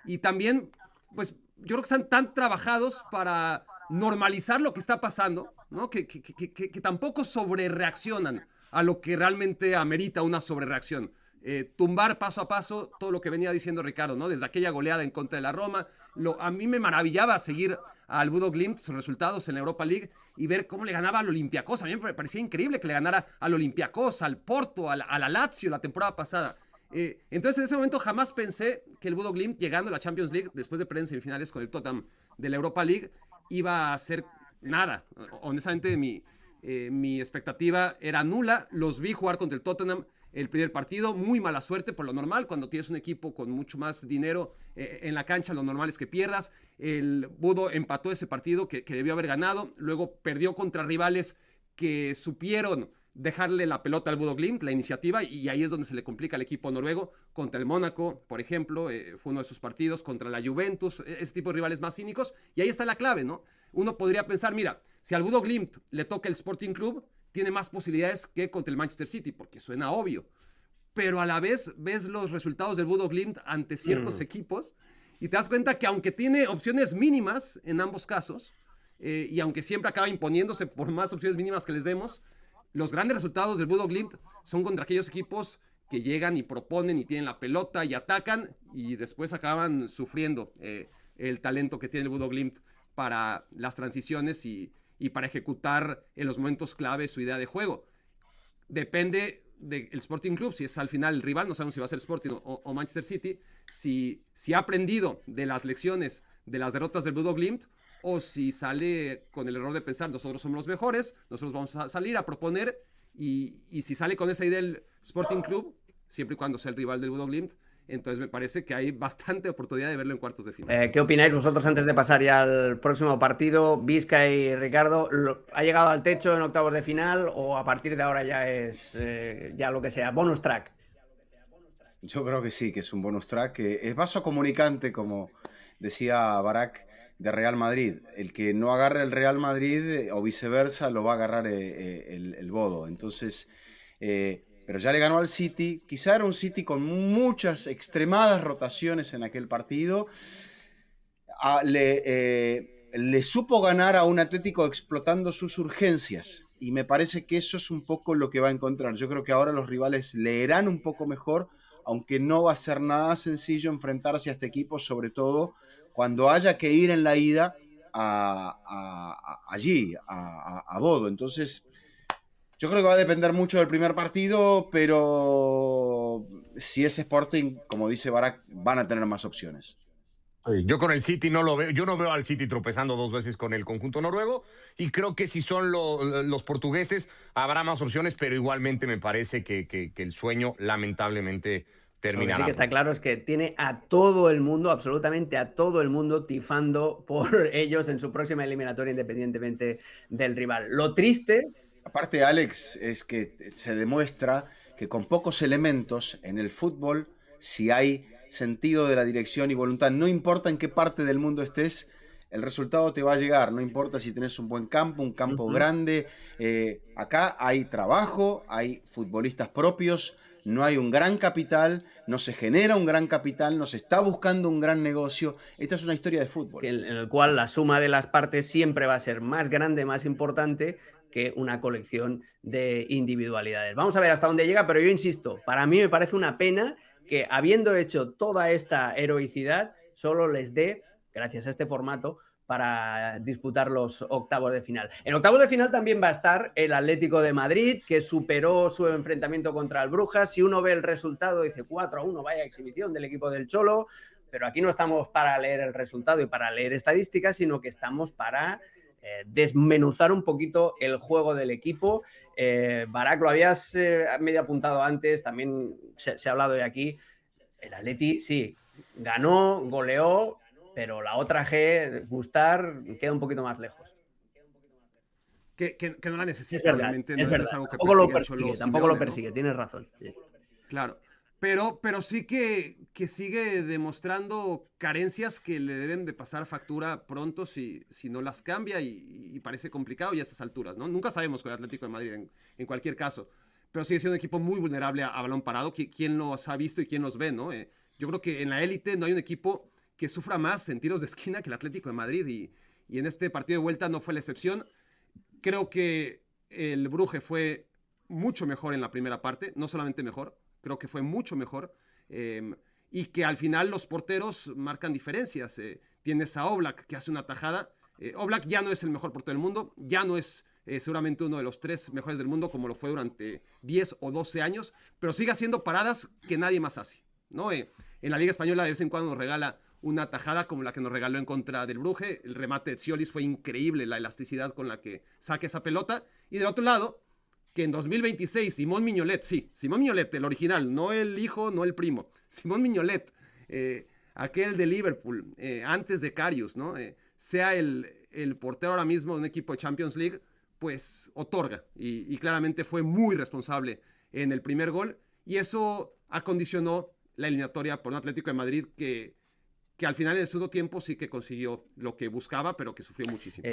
Y también, pues, yo creo que están tan trabajados para normalizar lo que está pasando, ¿no? Que tampoco sobrereaccionan a lo que realmente amerita una sobrereacción. Tumbar paso a paso todo lo que venía diciendo Ricardo, ¿no? Desde aquella goleada en contra de la Roma. A mí me maravillaba seguir al Bodo Glimt, sus resultados en la Europa League y ver cómo le ganaba al Olympiacos. A mí me parecía increíble que le ganara al Olympiacos, al Porto, a la Lazio la temporada pasada. Entonces en ese momento jamás pensé que el Bodo Glimt, llegando a la Champions League, después de perder en semifinales con el Tottenham de la Europa League, iba a hacer nada. Honestamente, mi expectativa era nula. Los vi jugar contra el Tottenham el primer partido, muy mala suerte por lo normal, cuando tienes un equipo con mucho más dinero en la cancha, lo normal es que pierdas. El Budo empató ese partido que debió haber ganado, luego perdió contra rivales que supieron dejarle la pelota al Bodo Glimt, la iniciativa, y ahí es donde se le complica al equipo noruego. Contra el Mónaco, por ejemplo, fue uno de sus partidos, contra la Juventus, ese tipo de rivales más cínicos, y ahí está la clave, ¿no? Uno podría pensar, mira, si al Bodo Glimt le toca el Sporting Club, tiene más posibilidades que contra el Manchester City, porque suena obvio, pero a la vez ves los resultados del Bodo Glimt ante ciertos equipos, y te das cuenta que aunque tiene opciones mínimas en ambos casos, y aunque siempre acaba imponiéndose por más opciones mínimas que les demos, los grandes resultados del Bodo Glimt son contra aquellos equipos que llegan y proponen y tienen la pelota y atacan y después acaban sufriendo el talento que tiene el Bodo Glimt para las transiciones y para ejecutar en los momentos clave su idea de juego. Depende del Sporting Club, si es al final el rival, no sabemos si va a ser Sporting o Manchester City, si ha aprendido de las lecciones de las derrotas del Bodo Glimt, o si sale con el error de pensar, nosotros somos los mejores, nosotros vamos a salir a proponer, y si sale con esa idea el Sporting Club, siempre y cuando sea el rival del Bodo Glimt, entonces me parece que hay bastante oportunidad de verlo en cuartos de final. ¿Qué opináis vosotros antes de pasar ya al próximo partido? Vizca y Ricardo, ¿ha llegado al techo en octavos de final o a partir de ahora ya es ya lo que sea, bonus track? Yo creo que sí, que es un bonus track, que es vaso comunicante, como decía Barak, de Real Madrid. El que no agarre el Real Madrid o viceversa lo va a agarrar el Bodo. Entonces, pero ya le ganó al City. Quizá era un City con muchas extremadas rotaciones en aquel partido. Le supo ganar a un Atlético explotando sus urgencias. Y me parece que eso es un poco lo que va a encontrar. Yo creo que ahora los rivales leerán un poco mejor, aunque no va a ser nada sencillo enfrentarse a este equipo, sobre todo cuando haya que ir en la ida allí, a Bodo. Entonces, yo creo que va a depender mucho del primer partido, pero si es Sporting, como dice Barak, van a tener más opciones. Yo con el City no lo veo, yo no veo al City tropezando 2 veces con el conjunto noruego, y creo que si son los portugueses habrá más opciones, pero igualmente me parece que el sueño lamentablemente terminará. Lo que sí que está claro es que tiene a todo el mundo, absolutamente a todo el mundo, tifando por ellos en su próxima eliminatoria, independientemente del rival. Lo triste... Aparte, Alex, es que se demuestra que con pocos elementos en el fútbol, si hay sentido de la dirección y voluntad, no importa en qué parte del mundo estés, el resultado te va a llegar. No importa si tenés un buen campo, un campo grande. Acá hay trabajo, hay futbolistas propios, no hay un gran capital, no se genera un gran capital, no se está buscando un gran negocio. Esta es una historia de fútbol. En el cual la suma de las partes siempre va a ser más grande, más importante que una colección de individualidades. Vamos a ver hasta dónde llega, pero yo insisto, para mí me parece una pena que, habiendo hecho toda esta heroicidad, solo les dé, gracias a este formato, para disputar los octavos de final. En octavos de final también va a estar el Atlético de Madrid, que superó su enfrentamiento contra el Brujas. Si uno ve el resultado, dice 4-1, vaya exhibición del equipo del Cholo, pero aquí no estamos para leer el resultado y para leer estadísticas, sino que estamos para desmenuzar un poquito el juego del equipo. Barak, lo habías medio apuntado antes, también se ha hablado de aquí. El Atleti, sí, ganó, goleó, pero la otra G, gustar, queda un poquito más lejos. Que no la necesita, es verdad, obviamente. Es no verdad. Es algo que Tampoco lo persigue, ¿no? Tienes razón. Sí. Claro, pero sí que sigue demostrando carencias que le deben de pasar factura pronto si no las cambia, y parece complicado ya a estas alturas, ¿no? Nunca sabemos con el Atlético de Madrid en cualquier caso, pero sigue siendo un equipo muy vulnerable a balón parado. ¿Quién los ha visto y quién los ve, no? Yo creo que en la élite no hay un equipo que sufra más en tiros de esquina que el Atlético de Madrid, y en este partido de vuelta no fue la excepción. Creo que el Brugge fue mucho mejor en la primera parte, no solamente mejor, creo que fue mucho mejor, y que al final los porteros marcan diferencias. Tienes a Oblak, que hace una tajada. Oblak ya no es el mejor portero del mundo, ya no es seguramente uno de los 3 mejores del mundo como lo fue durante 10 o 12 años, pero sigue haciendo paradas que nadie más hace, ¿no? En la Liga Española de vez en cuando nos regala una tajada como la que nos regaló en contra del Brugge. El remate de Tziolis fue increíble, la elasticidad con la que saca esa pelota. Y del otro lado, que en 2026 Simón Mignolet, sí, Simón Mignolet, el original, no el hijo, no el primo, Simón Mignolet aquel de Liverpool, antes de Karius, ¿no? Sea el portero ahora mismo de un equipo de Champions League, pues otorga. Y claramente fue muy responsable en el primer gol. Y eso acondicionó la eliminatoria por un Atlético de Madrid que al final en el segundo tiempo sí que consiguió lo que buscaba, pero que sufrió muchísimo.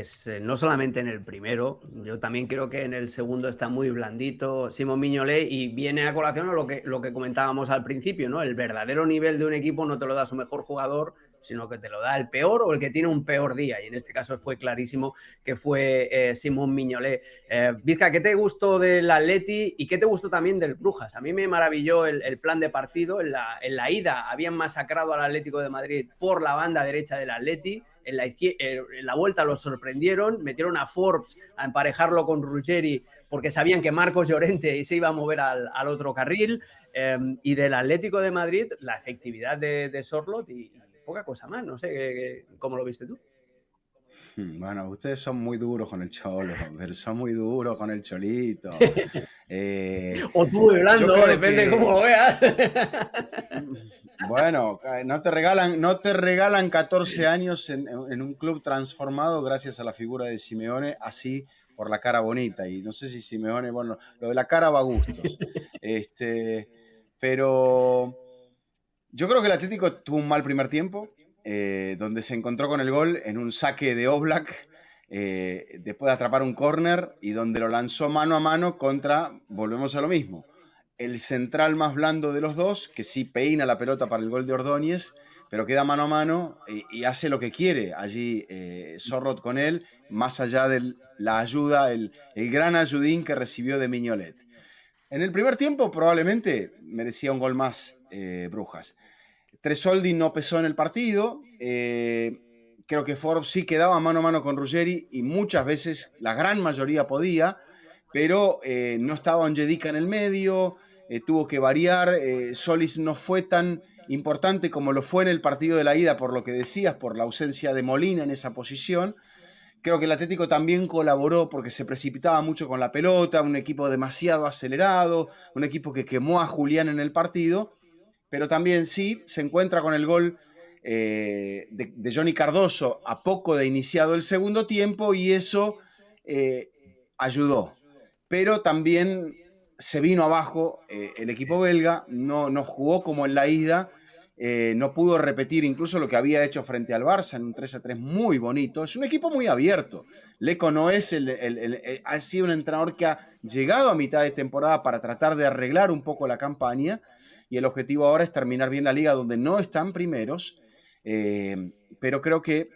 No solamente en el primero, yo también creo que en el segundo está muy blandito Simón Mignolet, y viene a colación a lo que comentábamos al principio, ¿no? El verdadero nivel de un equipo no te lo da su mejor jugador, sino que te lo da el peor o el que tiene un peor día, y en este caso fue clarísimo que fue Simón Mignolet. Vizca, ¿qué te gustó del Atleti y qué te gustó también del Brujas? A mí me maravilló el plan de partido. En la ida habían masacrado al Atlético de Madrid por la banda derecha del Atleti, en la vuelta los sorprendieron, metieron a Forbes a emparejarlo con Ruggeri porque sabían que Marcos Llorente se iba a mover al otro carril, y del Atlético de Madrid la efectividad de Sorloth y poca cosa más. No sé cómo lo viste tú. Bueno, ustedes son muy duros con el Cholo, pero son muy duros con el Cholito. O tú blando, depende de cómo lo veas. Bueno, no te regalan 14 años en un club transformado gracias a la figura de Simeone, así por la cara bonita. Y no sé si Simeone, bueno, lo de la cara va a gustos. Pero yo creo que el Atlético tuvo un mal primer tiempo, donde se encontró con el gol en un saque de Oblak, después de atrapar un córner, y donde lo lanzó mano a mano contra, volvemos a lo mismo, el central más blando de los dos, que sí peina la pelota para el gol de Ordóñez, pero queda mano a mano y hace lo que quiere allí Sorloth con él, más allá de la ayuda, el gran ayudín que recibió de Mignolet. En el primer tiempo probablemente merecía un gol más Brujas. Tresoldi no pesó en el partido. Creo que Forbes sí quedaba mano a mano con Ruggeri y muchas veces, la gran mayoría podía, pero no estaba Onyedika en el medio, tuvo que variar. Solis no fue tan importante como lo fue en el partido de la ida, por lo que decías, por la ausencia de Molina en esa posición. Creo que el Atlético también colaboró porque se precipitaba mucho con la pelota, un equipo demasiado acelerado, un equipo que quemó a Julián en el partido, pero también sí se encuentra con el gol de Johnny Cardoso a poco de iniciado el segundo tiempo, y eso ayudó. Pero también se vino abajo el equipo belga, no jugó como en la ida, no pudo repetir incluso lo que había hecho frente al Barça en un 3-3 muy bonito. Es un equipo muy abierto. Lecco no es ha sido un entrenador que ha llegado a mitad de temporada para tratar de arreglar un poco la campaña, y el objetivo ahora es terminar bien la liga, donde no están primeros, pero creo que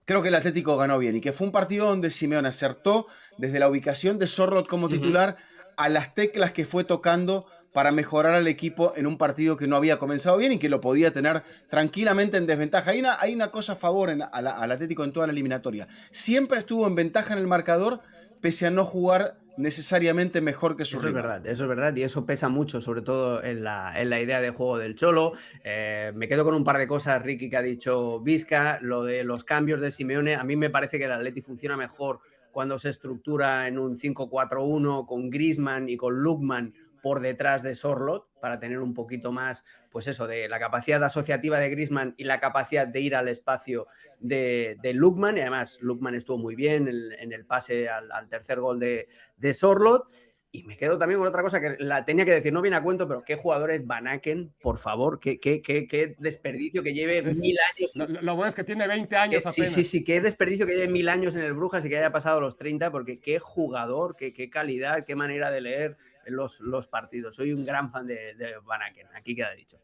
el Atlético ganó bien, y que fue un partido donde Simeone acertó desde la ubicación de Sorloth como titular a las teclas que fue tocando para mejorar al equipo en un partido que no había comenzado bien y que lo podía tener tranquilamente en desventaja. Hay una cosa a favor al Atlético en toda la eliminatoria. Siempre estuvo en ventaja en el marcador, pese a no jugar necesariamente mejor que su rival. Eso es verdad, y eso pesa mucho, sobre todo en la idea de juego del Cholo. Me quedo con un par de cosas, Ricky, que ha dicho Vizca. Lo de los cambios de Simeone, a mí me parece que el Atleti funciona mejor cuando se estructura en un 5-4-1 con Griezmann y con Lookman por detrás de Sorloth, para tener un poquito más, pues eso, de la capacidad asociativa de Griezmann y la capacidad de ir al espacio de Lookman. Y además Lookman estuvo muy bien en el pase al tercer gol de Sorloth. Y me quedo también con otra cosa que la tenía que decir, no viene a cuento, pero qué jugador es Van Aken, por favor, qué desperdicio que lleve 1000 años. Lo bueno es que tiene 20 años apenas. Sí, qué desperdicio que lleve 1000 años en el Brujas y que haya pasado los 30, porque qué jugador, qué calidad, qué manera de leer los partidos. Soy un gran fan de Van Aken, aquí queda dicho.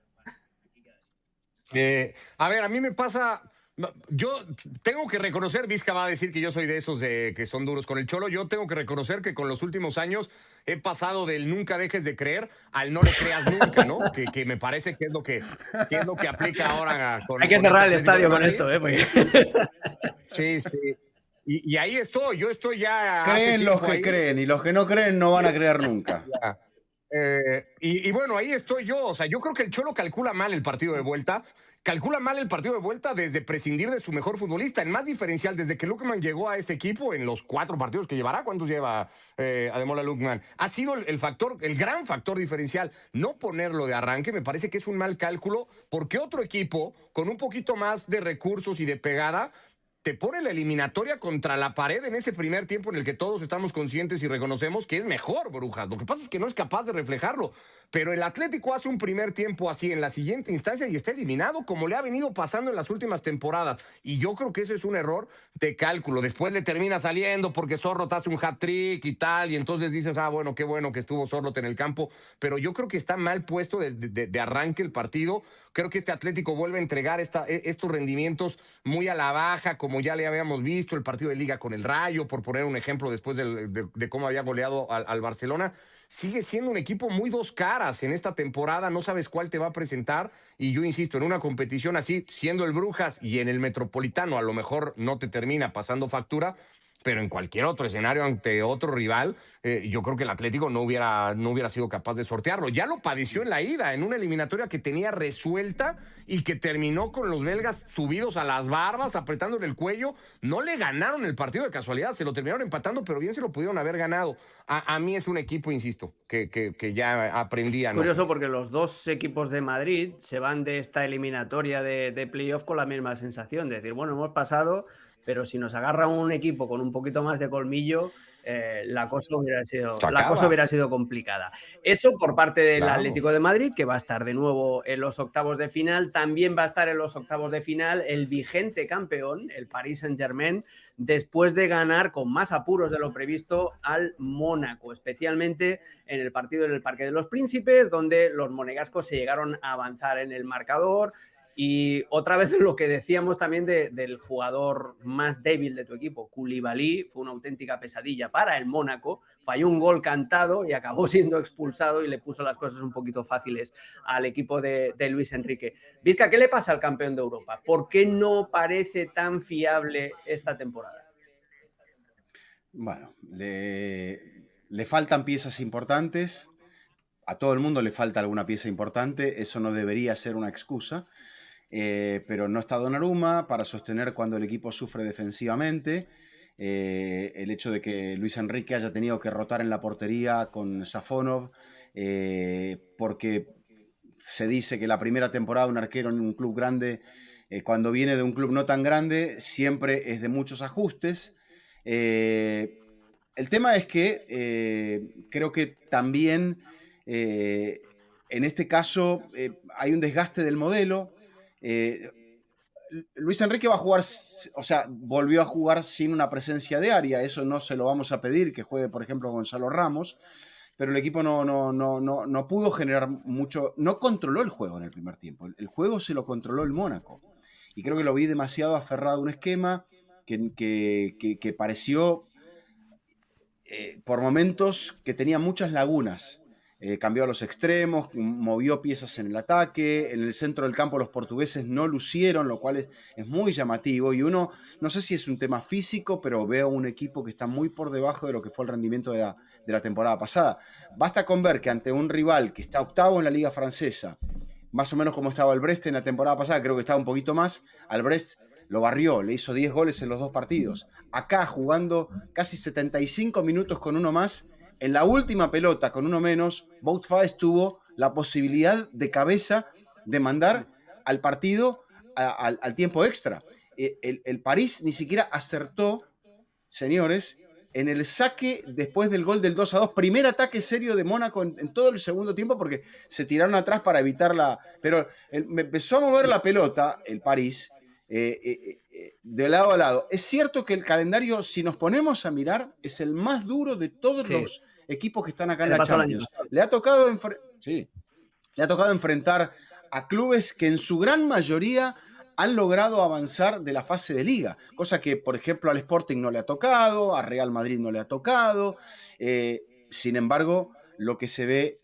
A ver, a mí me pasa... Yo tengo que reconocer, Vizca va a decir que yo soy de esos que son duros con el Cholo. Yo tengo que reconocer que con los últimos años he pasado del nunca dejes de creer al no le creas nunca, ¿no? Que me parece que es lo que aplica ahora. Hay que cerrar el estadio con esto, porque... Sí. Y ahí estoy, yo estoy ya... Creen los que creen, y los que no creen no van a creer nunca. Y bueno, ahí estoy yo. O sea, yo creo que el Cholo calcula mal el partido de vuelta. Calcula mal el partido de vuelta desde prescindir de su mejor futbolista. El más diferencial desde que Lukman llegó a este equipo en los 4 partidos que llevará. ¿Cuántos lleva Ademola Lukman? Ha sido el factor, el gran factor diferencial. No ponerlo de arranque me parece que es un mal cálculo porque otro equipo con un poquito más de recursos y de pegada te pone la eliminatoria contra la pared en ese primer tiempo en el que todos estamos conscientes y reconocemos que es mejor, Brujas. Lo que pasa es que no es capaz de reflejarlo. Pero el Atlético hace un primer tiempo así en la siguiente instancia y está eliminado como le ha venido pasando en las últimas temporadas. Y yo creo que eso es un error de cálculo. Después le termina saliendo porque Zorro te hace un hat-trick y tal, y entonces dices, bueno, qué bueno que estuvo Zorro en el campo. Pero yo creo que está mal puesto de arranque el partido. Creo que este Atlético vuelve a entregar estos rendimientos muy a la baja, como ya le habíamos visto el partido de Liga con el Rayo, por poner un ejemplo después de cómo había goleado al Barcelona. Sigue siendo un equipo muy dos caras en esta temporada, no sabes cuál te va a presentar, y yo insisto, en una competición así, siendo el Brujas y en el Metropolitano, a lo mejor no te termina pasando factura, pero en cualquier otro escenario ante otro rival, yo creo que el Atlético no hubiera sido capaz de sortearlo. Ya lo padeció en la ida, en una eliminatoria que tenía resuelta y que terminó con los belgas subidos a las barbas, apretándole el cuello. No le ganaron el partido de casualidad, se lo terminaron empatando, pero bien se lo pudieron haber ganado. A mí es un equipo, insisto, que ya aprendí a no. Curioso porque los dos equipos de Madrid se van de esta eliminatoria de playoff con la misma sensación, de decir, bueno, hemos pasado, pero si nos agarra un equipo con un poquito más de colmillo, la cosa hubiera sido complicada. Eso por parte del Claro. Atlético de Madrid, que va a estar de nuevo en los octavos de final. También va a estar en los octavos de final el vigente campeón, el Paris Saint-Germain, después de ganar con más apuros de lo previsto al Mónaco, especialmente en el partido en el Parque de los Príncipes, donde los monegascos se llegaron a avanzar en el marcador. Y otra vez lo que decíamos también del jugador más débil de tu equipo, Koulibaly, fue una auténtica pesadilla para el Mónaco, falló un gol cantado y acabó siendo expulsado y le puso las cosas un poquito fáciles al equipo de Luis Enrique. Vizca, ¿qué le pasa al campeón de Europa? ¿Por qué no parece tan fiable esta temporada? Bueno, le faltan piezas importantes. A todo el mundo le falta alguna pieza importante. Eso no debería ser una excusa. Pero no está Donnarumma para sostener cuando el equipo sufre defensivamente. El hecho de que Luis Enrique haya tenido que rotar en la portería con Safonov, porque se dice que la primera temporada de un arquero en un club grande, cuando viene de un club no tan grande, siempre es de muchos ajustes. El tema es que creo que también en este caso hay un desgaste del modelo. Luis Enrique va a jugar, o sea, volvió a jugar sin una presencia de área. Eso no se lo vamos a pedir, que juegue, por ejemplo, Gonzalo Ramos, pero el equipo no pudo generar mucho, no controló el juego en el primer tiempo. El juego se lo controló el Mónaco. Y creo que lo vi demasiado aferrado a un esquema que pareció por momentos que tenía muchas lagunas. Cambió a los extremos, movió piezas en el ataque, en el centro del campo los portugueses no lucieron, lo cual es muy llamativo, y uno, no sé si es un tema físico, pero veo un equipo que está muy por debajo de lo que fue el rendimiento de la temporada pasada. Basta con ver que ante un rival que está octavo en la liga francesa, más o menos como estaba el Brest en la temporada pasada, creo que estaba un poquito más, al Brest lo barrió, le hizo 10 goles en los 2 partidos. Acá jugando casi 75 minutos con uno más, en la última pelota, con uno menos, Wout Faes tuvo la posibilidad de cabeza de mandar al partido al tiempo extra. El París ni siquiera acertó, señores, en el saque después del gol del 2-2. Primer ataque serio de Mónaco en todo el segundo tiempo porque se tiraron atrás para evitarla. Pero me empezó a mover la pelota el París de lado a lado. Es cierto que el calendario, si nos ponemos a mirar, es el más duro de todos los equipos que están acá en la Champions. Le ha tocado enfrentar a clubes que en su gran mayoría han logrado avanzar de la fase de liga, cosa que, por ejemplo, al Sporting no le ha tocado, a Real Madrid no le ha tocado. Sin embargo, lo que se ve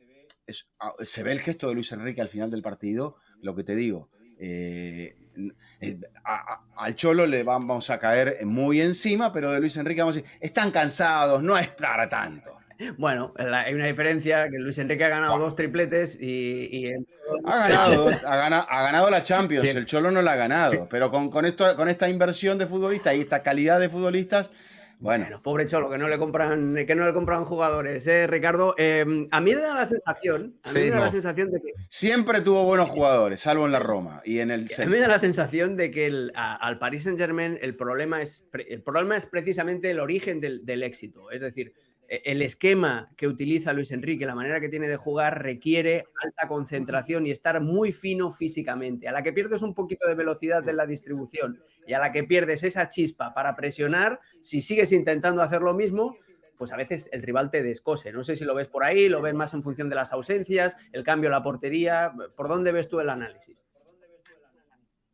el gesto de Luis Enrique al final del partido, lo que te digo, al Cholo le vamos a caer muy encima, pero de Luis Enrique vamos a decir, están cansados, no es para tanto. Bueno, hay una diferencia, que Luis Enrique ha ganado 2 tripletes Ha ganado la Champions, el Cholo no la ha ganado, pero con esta inversión de futbolistas y esta calidad de futbolistas, bueno. Pobre Cholo, que no le compran jugadores, Ricardo. A mí me da la sensación, la sensación de que siempre tuvo buenos jugadores, salvo en la Roma y en el Celta. A mí me da la sensación de que al Paris Saint-Germain el problema es precisamente el origen del éxito. Es decir, el esquema que utiliza Luis Enrique, la manera que tiene de jugar, requiere alta concentración y estar muy fino físicamente. A la que pierdes un poquito de velocidad en la distribución y a la que pierdes esa chispa para presionar, si sigues intentando hacer lo mismo, pues a veces el rival te descose. No sé si lo ves por ahí, lo ves más en función de las ausencias, el cambio a la portería. ¿Por dónde ves tú el análisis?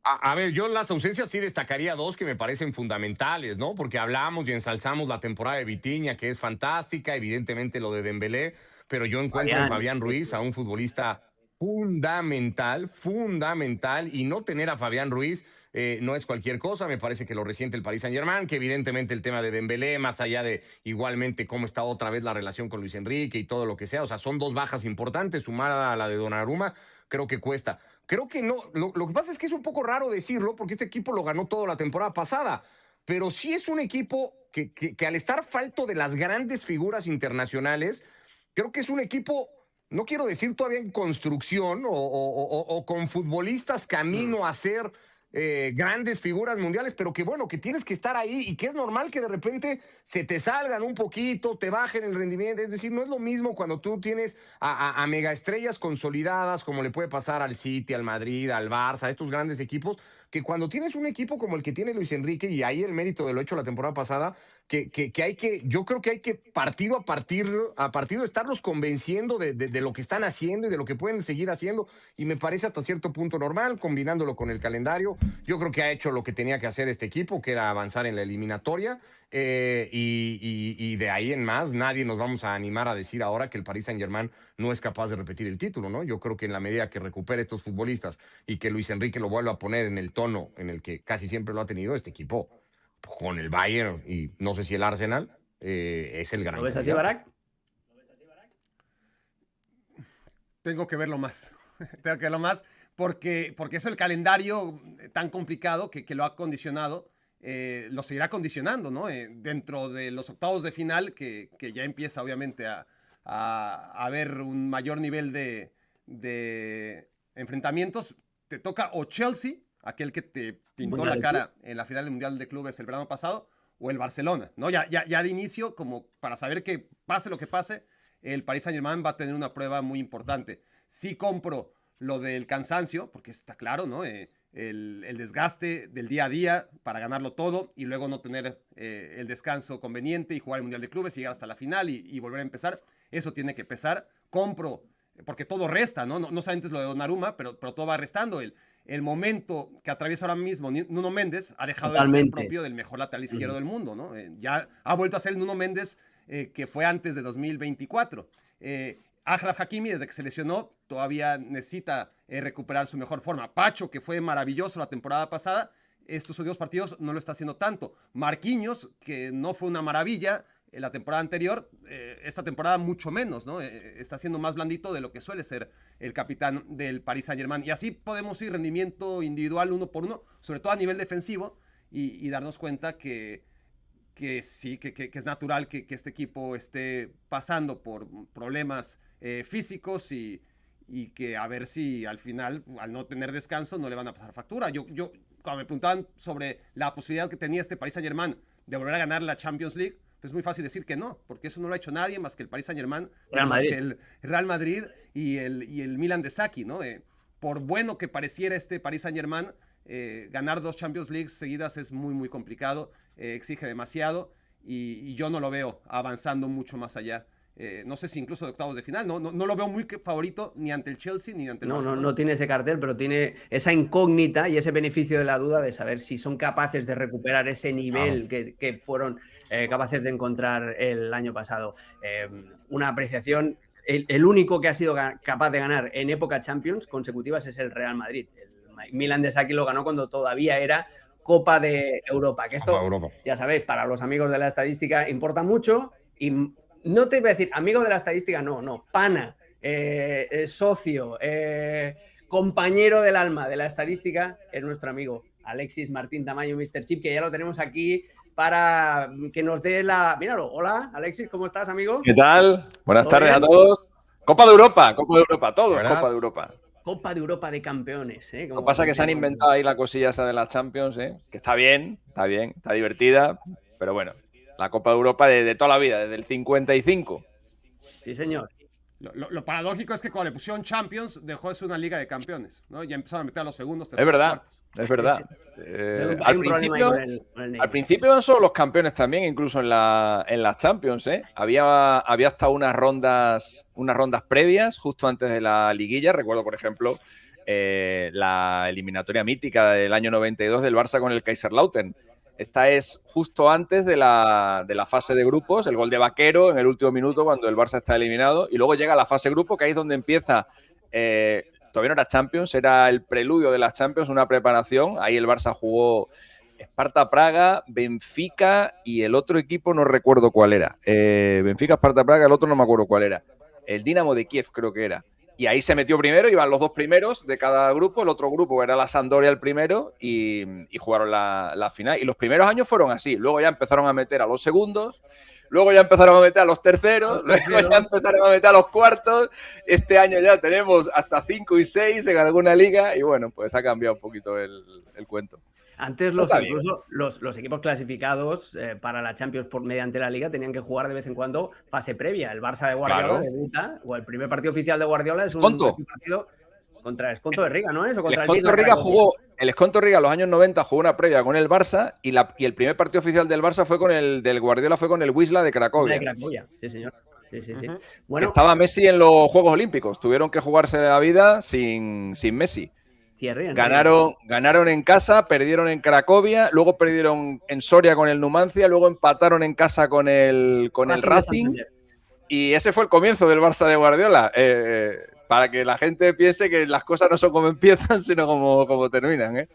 A ver, yo en las ausencias sí destacaría 2 que me parecen fundamentales, ¿no? Porque hablamos y ensalzamos la temporada de Vitinha, que es fantástica, evidentemente lo de Dembélé, pero yo encuentro en Fabián Ruiz a un futbolista fundamental, y no tener a Fabián Ruiz no es cualquier cosa. Me parece que lo resiente el Paris Saint-Germain, que evidentemente el tema de Dembélé, más allá de igualmente cómo está otra vez la relación con Luis Enrique y todo lo que sea, o sea, son 2 bajas importantes, sumada a la de Donnarumma, creo que cuesta. Creo que no, lo que pasa es que es un poco raro decirlo, porque este equipo lo ganó todo la temporada pasada, pero sí es un equipo que al estar falto de las grandes figuras internacionales, creo que es un equipo, no quiero decir todavía en construcción o con futbolistas camino a ser grandes figuras mundiales, pero que bueno, que tienes que estar ahí y que es normal que de repente se te salgan un poquito, te bajen el rendimiento. Es decir, no es lo mismo cuando tú tienes a megaestrellas consolidadas, como le puede pasar al City, al Madrid, al Barça, a estos grandes equipos, que cuando tienes un equipo como el que tiene Luis Enrique, y ahí el mérito de lo hecho la temporada pasada, yo creo que hay que partido a partido estarlos convenciendo de lo que están haciendo y de lo que pueden seguir haciendo, y me parece hasta cierto punto normal, combinándolo con el calendario. Yo creo que ha hecho lo que tenía que hacer este equipo, que era avanzar en la eliminatoria, y de ahí en más nadie nos vamos a animar a decir ahora que el Paris Saint-Germain no es capaz de repetir el título, ¿no? Yo creo que en la medida que recupere estos futbolistas y que Luis Enrique lo vuelva a poner en el tono en el que casi siempre lo ha tenido, este equipo con el Bayern y no sé si el Arsenal es el gran. ¿Lo ves así, Barak? Tengo que verlo más. Tengo que verlo más. Porque eso el calendario tan complicado que lo ha condicionado, lo seguirá condicionando, ¿no? Dentro de los octavos de final, que ya empieza obviamente a haber un mayor nivel de enfrentamientos, te toca o Chelsea, aquel que te pintó la cara en la final del Mundial de Clubes el verano pasado, o el Barcelona, ¿no? Ya de inicio, como para saber que pase lo que pase, el Paris Saint-Germain va a tener una prueba muy importante. Sí compro lo del cansancio, porque está claro, ¿no? El desgaste del día a día para ganarlo todo y luego no tener el descanso conveniente y jugar el Mundial de Clubes y llegar hasta la final y volver a empezar. Eso tiene que pesar. Compro, porque todo resta, ¿no? No solamente es lo de Donnarumma, pero todo va restando. El momento que atraviesa ahora mismo Nuno Méndez ha dejado de ser propio del mejor lateral izquierdo del mundo, ¿no? Ya ha vuelto a ser el Nuno Méndez que fue antes de 2024. Achraf Hakimi, desde que se lesionó, todavía necesita recuperar su mejor forma. Pacho, que fue maravilloso la temporada pasada, estos últimos partidos no lo está haciendo tanto. Marquinhos, que no fue una maravilla en la temporada anterior, esta temporada mucho menos, ¿no? Está siendo más blandito de lo que suele ser el capitán del Paris Saint-Germain. Y así podemos ir rendimiento individual uno por uno, sobre todo a nivel defensivo, y darnos cuenta que sí, que es natural que este equipo esté pasando por problemas físicos y que a ver si al final, al no tener descanso, no le van a pasar factura. Yo cuando me preguntaban sobre la posibilidad que tenía este Paris Saint-Germain de volver a ganar la Champions League, pues es muy fácil decir que no, porque eso no lo ha hecho nadie más que el Paris Saint-Germain, más que el Real Madrid y el Milan de Saki, ¿no? Por bueno que pareciera este Paris Saint-Germain, ganar 2 Champions League seguidas es muy, muy complicado, exige demasiado y yo no lo veo avanzando mucho más allá. No sé si incluso de octavos de final, no lo veo muy favorito ni ante el Chelsea ni ante el Barcelona. No tiene ese cartel, pero tiene esa incógnita y ese beneficio de la duda de saber si son capaces de recuperar ese nivel que fueron capaces de encontrar el año pasado. Una apreciación, el único que ha sido capaz de ganar en época Champions consecutivas es el Real Madrid. El Milan de Saki lo ganó cuando todavía era Copa de Europa, que esto, ya sabéis, para los amigos de la estadística importa mucho y no te iba a decir amigo de la estadística, no, pana, socio, compañero del alma de la estadística, es nuestro amigo Alexis Martín Tamayo, Mr. Chip, que ya lo tenemos aquí para que nos dé la... Míralo, hola Alexis, ¿cómo estás, amigo? ¿Qué tal? Buenas ¿Todo tardes bien? a todos. Copa de Europa, todo es Buenas. Copa de Europa. Copa de Europa de Campeones, ¿eh? Lo que pasa es que se han inventado ahí la cosilla esa de las Champions, que está bien, está divertida, pero bueno, la Copa de Europa de toda la vida, desde el 55. Sí, señor. Lo paradójico es que cuando le pusieron Champions, dejó de ser una liga de campeones, ¿no? Ya empezaron a meter a los segundos, Es terceros, verdad, cuartos. es verdad. Hay un problema ahí con el Al principio eran solo los campeones también, incluso en las Champions, ¿eh? Había hasta unas rondas previas, justo antes de la liguilla. Recuerdo, por ejemplo, la eliminatoria mítica del año 92 del Barça con el Kaiserslautern. Esta es justo antes de la fase de grupos, el gol de Vaquero en el último minuto cuando el Barça está eliminado. Y luego llega la fase de grupo, que ahí es donde empieza... todavía no era Champions, era el preludio de las Champions, una preparación. Ahí el Barça jugó Sparta Praga, Benfica y el otro equipo no recuerdo cuál era. Benfica, Sparta Praga, el otro no me acuerdo cuál era. El Dinamo de Kiev creo que era. Y ahí se metió primero, iban los dos primeros de cada grupo, el otro grupo era la Sampdoria el primero y jugaron la final. Y los primeros años fueron así, luego ya empezaron a meter a los segundos, luego ya empezaron a meter a los terceros, luego ya empezaron a meter a los cuartos. Este año ya tenemos hasta 5 y 6 en alguna liga y bueno, pues ha cambiado un poquito el cuento. Antes incluso los equipos clasificados para la Champions mediante la Liga tenían que jugar de vez en cuando fase previa. El Barça de Guardiola debuta, o el primer partido oficial de Guardiola es un partido contra el Esconto de Riga, ¿no es? O contra el Esconto Riga en los años 90 jugó una previa con el Barça y el primer partido oficial del Barça fue con del Guardiola fue con el Wisla de Cracovia. De Cracovia, sí señor. Sí. Uh-huh. Bueno, estaba Messi en los Juegos Olímpicos, tuvieron que jugarse la vida sin Messi. Ganaron en casa, perdieron en Cracovia, luego perdieron en Soria con el Numancia, luego empataron en casa con el Racing y ese fue el comienzo del Barça de Guardiola, para que la gente piense que las cosas no son como empiezan, sino como terminan, ¿eh?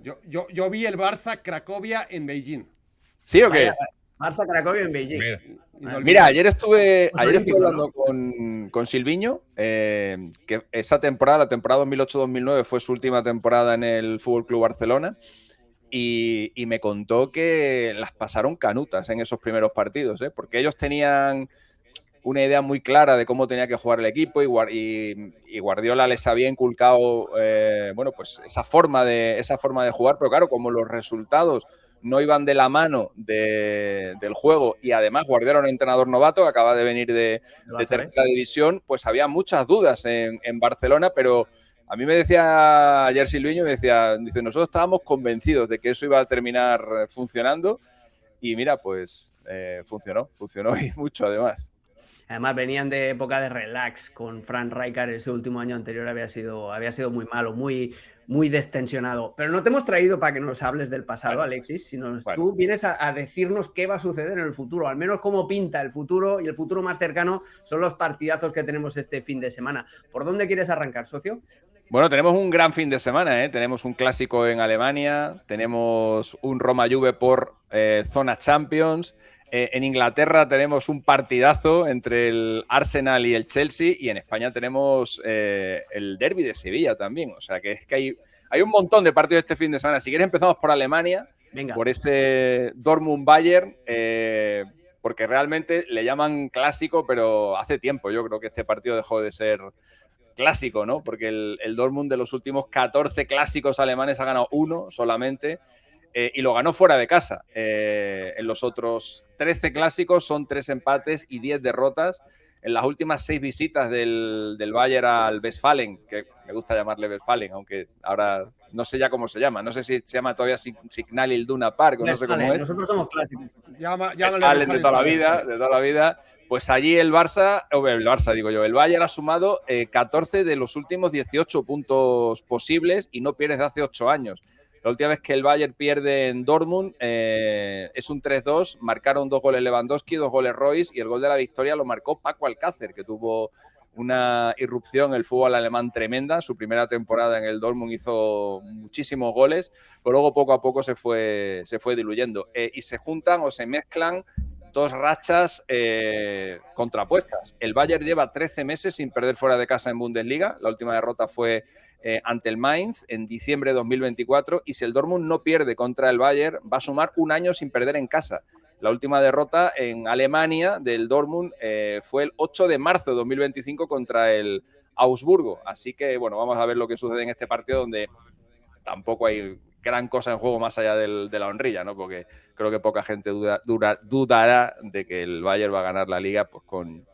Yo vi el Barça Cracovia en Beijing. ¿Sí o qué? Barça Cracovia en Beijing. Mira, ayer estuve hablando con Silviño, que esa temporada, la temporada 2008-2009, fue su última temporada en el Fútbol Club Barcelona y me contó que las pasaron canutas en esos primeros partidos, porque ellos tenían una idea muy clara de cómo tenía que jugar el equipo y Guardiola les había inculcado pues esa forma de jugar, pero claro, como los resultados no iban de la mano del juego y además Guardiola era un entrenador novato que acaba de venir de tercera división, pues había muchas dudas en Barcelona, pero a mí me decía ayer Silviño, dice, nosotros estábamos convencidos de que eso iba a terminar funcionando y mira, pues funcionó y mucho además. Además venían de época de relax con Frank Rijkaard. Ese último año anterior había sido muy malo, muy destensionado. Pero no te hemos traído para que nos hables del pasado, Alexis, sino tú vienes a decirnos qué va a suceder en el futuro, al menos cómo pinta el futuro, y el futuro más cercano son los partidazos que tenemos este fin de semana. ¿Por dónde quieres arrancar, socio? Bueno, tenemos un gran fin de semana, ¿eh? Tenemos un clásico en Alemania, tenemos un Roma-Juve por zona Champions. En Inglaterra tenemos un partidazo entre el Arsenal y el Chelsea y en España tenemos el derbi de Sevilla también. O sea que es que hay un montón de partidos este fin de semana. Si quieres empezamos por Alemania, por ese Dortmund-Bayern, porque realmente le llaman clásico, pero hace tiempo yo creo que este partido dejó de ser clásico, ¿no? Porque el Dortmund de los últimos 14 clásicos alemanes ha ganado uno solamente. Y lo ganó fuera de casa. En los otros 13 clásicos son 3 empates y 10 derrotas. En las últimas 6 visitas del Bayern al Westfalen, que me gusta llamarle Westfalen, aunque ahora no sé ya cómo se llama. No sé si se llama todavía Signal Iduna Park o no sé cómo es. Nosotros somos clásicos. Westfalen de toda la vida. Pues allí el Bayern ha sumado 14 de los últimos 18 puntos posibles y no pierde desde hace 8 años. La última vez que el Bayern pierde en Dortmund es un 3-2, marcaron 2 goles Lewandowski, 2 goles Royce y el gol de la victoria lo marcó Paco Alcácer, que tuvo una irrupción en el fútbol alemán tremenda. Su primera temporada en el Dortmund hizo muchísimos goles, pero luego poco a poco se fue diluyendo. Y se juntan o se mezclan dos rachas contrapuestas. El Bayern lleva 13 meses sin perder fuera de casa en Bundesliga. La última derrota fue ante el Mainz en diciembre de 2024. Y si el Dortmund no pierde contra el Bayern, va a sumar un año sin perder en casa. La última derrota en Alemania del Dortmund fue el 8 de marzo de 2025 contra el Augsburgo. Así que, bueno, vamos a ver lo que sucede en este partido, donde tampoco hay gran cosa en juego más allá de la honrilla, ¿no? Porque creo que poca gente dudará de que el Bayern va a ganar la Liga pues con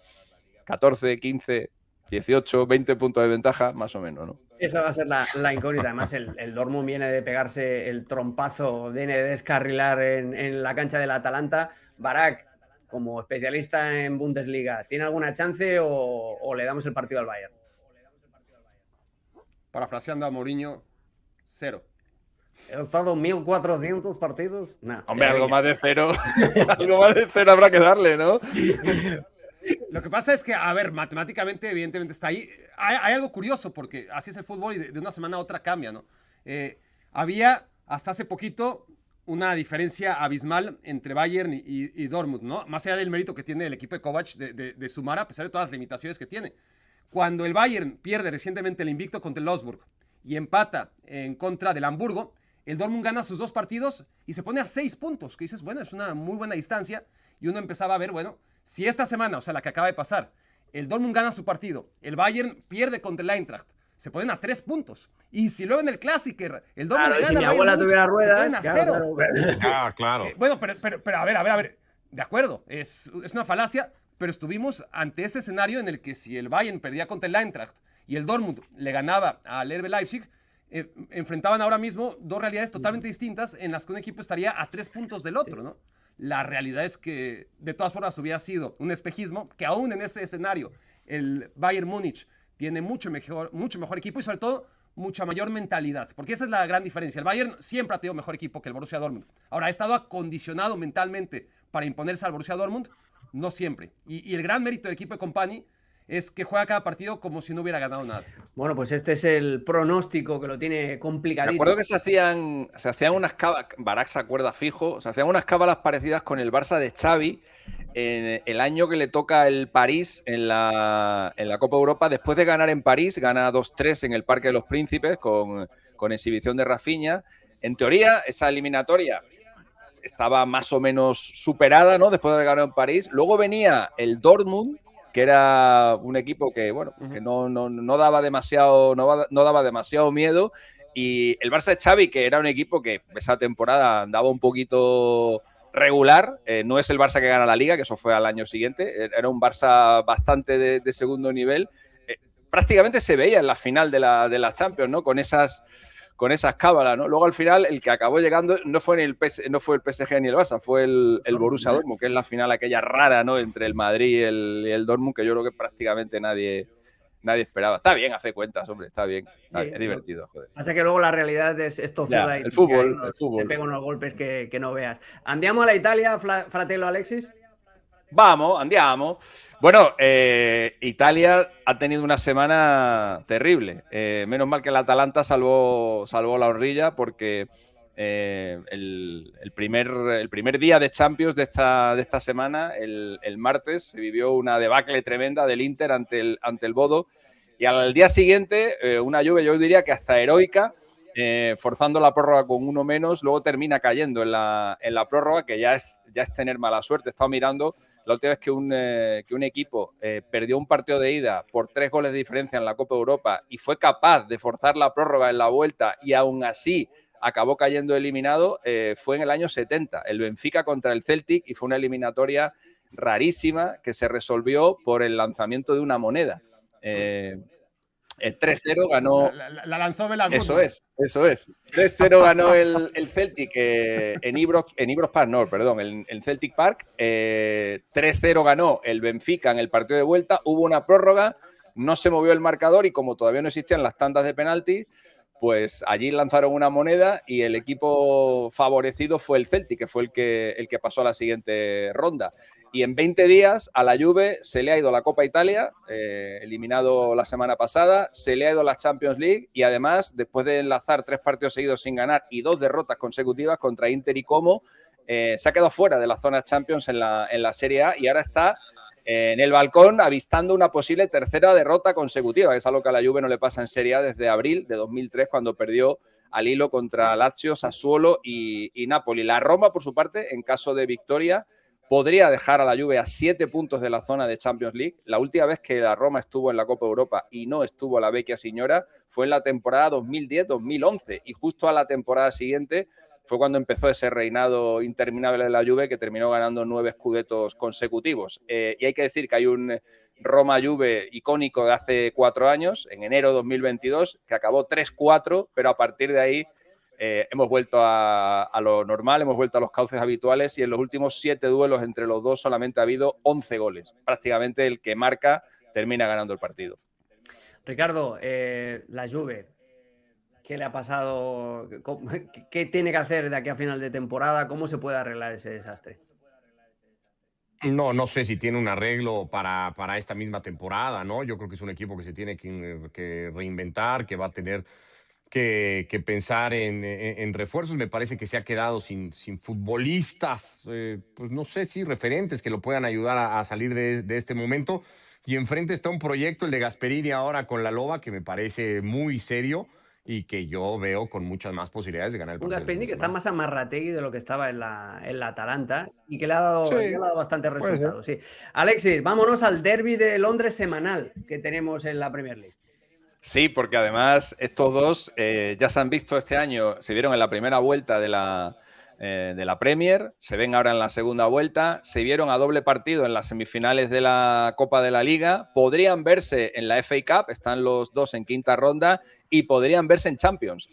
14, 15, 18, 20 puntos de ventaja, más o menos, ¿no? Esa va a ser la incógnita. Además, el Dortmund viene de pegarse el trompazo, viene de descarrilar en la cancha del Atalanta. Barak, como especialista en Bundesliga, ¿tiene alguna chance o le damos el partido al Bayern? Parafraseando a Mourinho, 0. He estado 1.400 partidos. Nah, hombre, algo más de 0. Algo más de 0 habrá que darle, ¿no? Lo que pasa es que, a ver, matemáticamente, evidentemente está ahí. Hay algo curioso, porque así es el fútbol y de una semana a otra cambia, ¿no? Había, hasta hace poquito, una diferencia abismal entre Bayern y Dortmund, ¿no? Más allá del mérito que tiene el equipo de Kovac de sumar, a pesar de todas las limitaciones que tiene. Cuando el Bayern pierde recientemente el invicto contra el Augsburg y empata en contra del Hamburgo, el Dortmund gana sus 2 partidos y se pone a 6 puntos, que dices, bueno, es una muy buena distancia, y uno empezaba a ver, bueno, si esta semana, o sea, la que acaba de pasar, el Dortmund gana su partido, el Bayern pierde contra el Eintracht, se ponen a 3 puntos, y si luego en el Clásiker el Dortmund le gana, si mi abuela tuviera ruedas, se ponen a 0. Claro. Bueno, pero a ver, de acuerdo, es una falacia, pero estuvimos ante ese escenario en el que si el Bayern perdía contra el Eintracht y el Dortmund le ganaba al RB Leipzig, enfrentaban ahora mismo 2 realidades totalmente distintas en las que un equipo estaría a 3 puntos del otro, ¿no? La realidad es que de todas formas hubiera sido un espejismo, que aún en ese escenario el Bayern Múnich tiene mucho mejor equipo y sobre todo mucha mayor mentalidad, porque esa es la gran diferencia. El Bayern siempre ha tenido mejor equipo que el Borussia Dortmund. Ahora, ha estado acondicionado mentalmente para imponerse al Borussia Dortmund, no siempre. Y el gran mérito del equipo de Kompany es que juega cada partido como si no hubiera ganado nada. Bueno, pues este es el pronóstico que lo tiene complicadito. Me acuerdo que se hacían unas cábalas, Barak se acuerda fijo, se hacían unas cábalas parecidas con el Barça de Xavi en el año que le toca el París en la Copa Europa. Después de ganar en París, gana 2-3 en el Parque de los Príncipes con exhibición de Rafinha. En teoría, esa eliminatoria estaba más o menos superada, ¿no? Después de haber ganado en París. Luego venía el Dortmund, que era un equipo que, bueno, que no daba demasiado miedo, y el Barça de Xavi, que era un equipo que esa temporada andaba un poquito regular, no es el Barça que gana la Liga, que eso fue al año siguiente, era un Barça bastante de segundo nivel, prácticamente se veía en la final de la Champions, ¿no? Con esas cábalas, ¿no? Luego al final el que acabó llegando no fue el PSG ni el Barça, fue el Borussia Dortmund, que es la final aquella rara, ¿no? Entre el Madrid y el Dortmund, que yo creo que prácticamente nadie esperaba. Está bien, hace cuentas, hombre, está bien, es divertido, joder. Pasa que luego la realidad es tozuda y el fútbol. te pega unos golpes que no veas. Andiamo a la Italia, fratello Alexis. Vamos, andiamo. Bueno, Italia ha tenido una semana terrible. Menos mal que el Atalanta salvó la horrilla, porque el primer día de Champions de esta semana, el martes, se vivió una debacle tremenda del Inter ante el Bodo, y al día siguiente una lluvia, yo diría que hasta heroica, forzando la prórroga con uno menos. Luego termina cayendo en la prórroga, que ya es tener mala suerte. He estado mirando la última vez que un equipo perdió un partido de ida por 3 goles de diferencia en la Copa Europa y fue capaz de forzar la prórroga en la vuelta y aún así acabó cayendo eliminado, fue en el año 70, el Benfica contra el Celtic, y fue una eliminatoria rarísima que se resolvió por el lanzamiento de una moneda. 3-0 ganó. La lanzó Bela Eso es. 3-0 ganó el Celtic en Ibrox Park, no, perdón, en Celtic Park. 3-0 ganó el Benfica en el partido de vuelta. Hubo una prórroga, no se movió el marcador, y como todavía no existían las tandas de penalti, pues allí lanzaron una moneda y el equipo favorecido fue el Celtic, que fue el que pasó a la siguiente ronda. Y en 20 días a la Juve se le ha ido la Copa Italia, eliminado la semana pasada, se le ha ido la Champions League, y además, después de enlazar 3 partidos seguidos sin ganar y 2 derrotas consecutivas contra Inter y Como, se ha quedado fuera de la zona Champions en la Serie A y ahora está en el balcón avistando una posible tercera derrota consecutiva, que es algo que a la Juve no le pasa en Serie A desde abril de 2003, cuando perdió al hilo contra Lazio, Sassuolo y Napoli. La Roma, por su parte, en caso de victoria, podría dejar a la Juve a 7 puntos de la zona de Champions League. La última vez que la Roma estuvo en la Copa Europa y no estuvo la Vecchia Signora fue en la temporada 2010-2011 y justo a la temporada siguiente fue cuando empezó ese reinado interminable de la Juve, que terminó ganando 9 scudettos consecutivos. Y hay que decir que hay un Roma-Juve icónico de hace 4 años, en enero de 2022, que acabó 3-4, pero a partir de ahí hemos vuelto a lo normal, hemos vuelto a los cauces habituales y en los últimos 7 duelos entre los dos solamente ha habido 11 goles. Prácticamente el que marca termina ganando el partido. Ricardo, la Juve, ¿qué le ha pasado? ¿Qué tiene que hacer de aquí a final de temporada? ¿Cómo se puede arreglar ese desastre? No sé si tiene un arreglo para esta misma temporada, ¿no? Yo creo que es un equipo que se tiene que reinventar, que va a tener que pensar en refuerzos. Me parece que se ha quedado sin futbolistas, pues no sé si referentes que lo puedan ayudar a salir de este momento. Y enfrente está un proyecto, el de Gasperini ahora con la Loba, que me parece muy serio y que yo veo con muchas más posibilidades de ganar el Un partido. Gasperini que está más amarrategui de lo que estaba en la Atalanta y que le ha dado, Sí, le ha dado bastantes puede ser. resultados. Sí. Alexis, vámonos al derbi de Londres semanal que tenemos en la Premier League. Sí, porque además estos dos ya se han visto este año, se vieron en la primera vuelta de la Premier, se ven ahora en la segunda vuelta, se vieron a doble partido en las semifinales de la Copa de la Liga, podrían verse en la FA Cup, están los dos en quinta ronda, y podrían verse en Champions,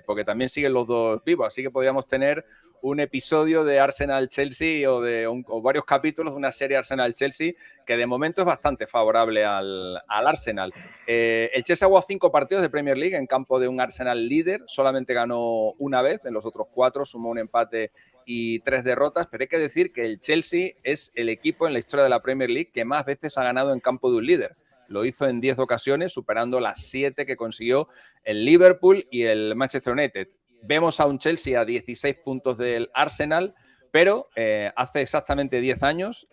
porque también siguen los dos vivos, así que podríamos tener un episodio de Arsenal-Chelsea o varios capítulos de una serie Arsenal-Chelsea que de momento es bastante favorable al Arsenal. El Chelsea ha jugado 5 partidos de Premier League en campo de un Arsenal líder, solamente ganó una vez, en los otros 4 sumó un empate y 3 derrotas, pero hay que decir que el Chelsea es el equipo en la historia de la Premier League que más veces ha ganado en campo de un líder. Lo hizo en 10 ocasiones, superando las 7 que consiguió el Liverpool y el Manchester United. Vemos a un Chelsea a 16 puntos del Arsenal, pero hace exactamente 10 años,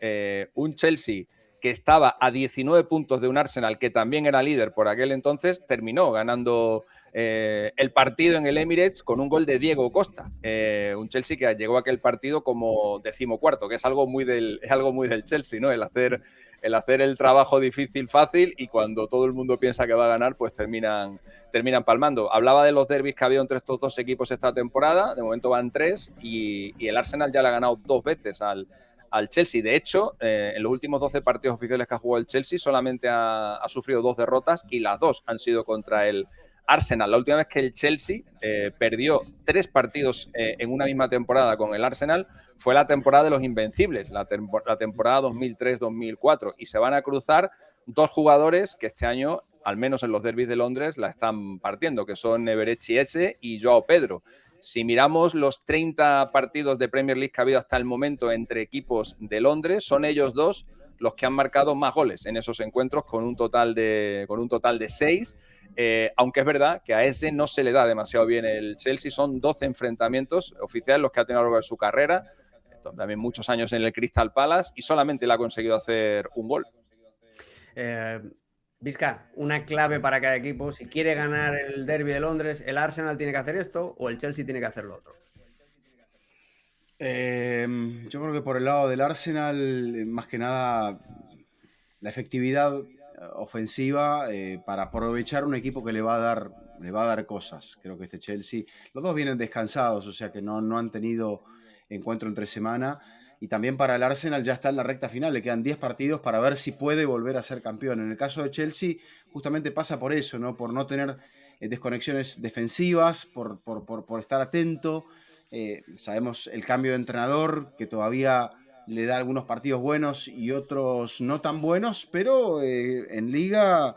un Chelsea que estaba a 19 puntos de un Arsenal que también era líder por aquel entonces, terminó ganando el partido en el Emirates con un gol de Diego Costa. Un Chelsea que llegó a aquel partido como 14º, que es algo muy del Chelsea, ¿no? El hacer el trabajo difícil fácil y cuando todo el mundo piensa que va a ganar, pues terminan palmando. Hablaba de los derbis que había entre estos dos equipos esta temporada, de momento van 3 y el Arsenal ya le ha ganado 2 veces al Chelsea. De hecho, en los últimos 12 partidos oficiales que ha jugado el Chelsea solamente ha sufrido 2 derrotas y las 2 han sido contra el Arsenal. La última vez que el Chelsea perdió 3 partidos en una misma temporada con el Arsenal fue la temporada de los Invencibles, la temporada 2003-2004, y se van a cruzar 2 jugadores que este año, al menos en los derbis de Londres, la están partiendo, que son Eberechi Eze y Joao Pedro. Si miramos los 30 partidos de Premier League que ha habido hasta el momento entre equipos de Londres, son ellos dos los que han marcado más goles en esos encuentros con un total de 6, aunque es verdad que a ese no se le da demasiado bien el Chelsea. Son 12 enfrentamientos oficiales los que ha tenido a lo largo de su carrera, también muchos años en el Crystal Palace, y solamente le ha conseguido hacer un gol. Vizca, una clave para cada equipo. Si quiere ganar el derbi de Londres, ¿el Arsenal tiene que hacer esto o el Chelsea tiene que hacer lo otro? Yo creo que por el lado del Arsenal, más que nada, la efectividad ofensiva para aprovechar un equipo que le va a dar cosas. Creo que este Chelsea, los dos vienen descansados, o sea que no han tenido encuentro entre semana. Y también para el Arsenal ya está en la recta final, le quedan 10 partidos para ver si puede volver a ser campeón. En el caso de Chelsea, justamente pasa por eso, ¿no? Por no tener desconexiones defensivas, por estar atento. Sabemos el cambio de entrenador, que todavía le da algunos partidos buenos y otros no tan buenos, pero en Liga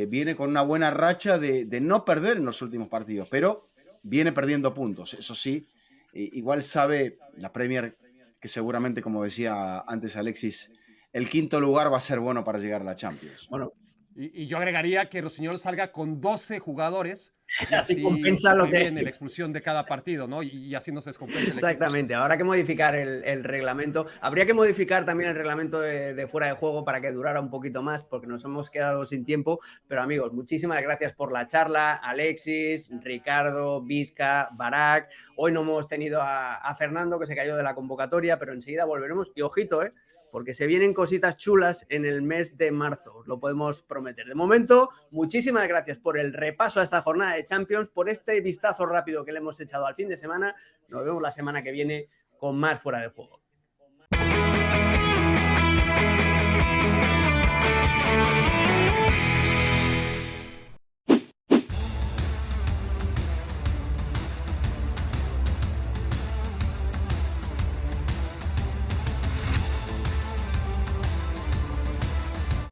viene con una buena racha de no perder en los últimos partidos, pero viene perdiendo puntos. Eso sí, igual sabe la Premier que seguramente, como decía antes Alexis, el 5º lugar va a ser bueno para llegar a la Champions. Bueno, y yo agregaría que Rossignol salga con 12 jugadores y Así compensa lo que- previene la expulsión de cada partido, ¿no? Y así no se descompensa el equipo. Exactamente, habrá que modificar el reglamento. Habría que modificar también el reglamento de fuera de juego para que durara un poquito más, porque nos hemos quedado sin tiempo. Pero amigos, muchísimas gracias por la charla. Alexis, Ricardo, Vizca, Barak. Hoy no hemos tenido a Fernando, que se cayó de la convocatoria, pero enseguida volveremos. Y ojito, porque se vienen cositas chulas en el mes de marzo, os lo podemos prometer. De momento, muchísimas gracias por el repaso a esta jornada de Champions, por este vistazo rápido que le hemos echado al fin de semana. Nos vemos la semana que viene con más Fuera de Juego.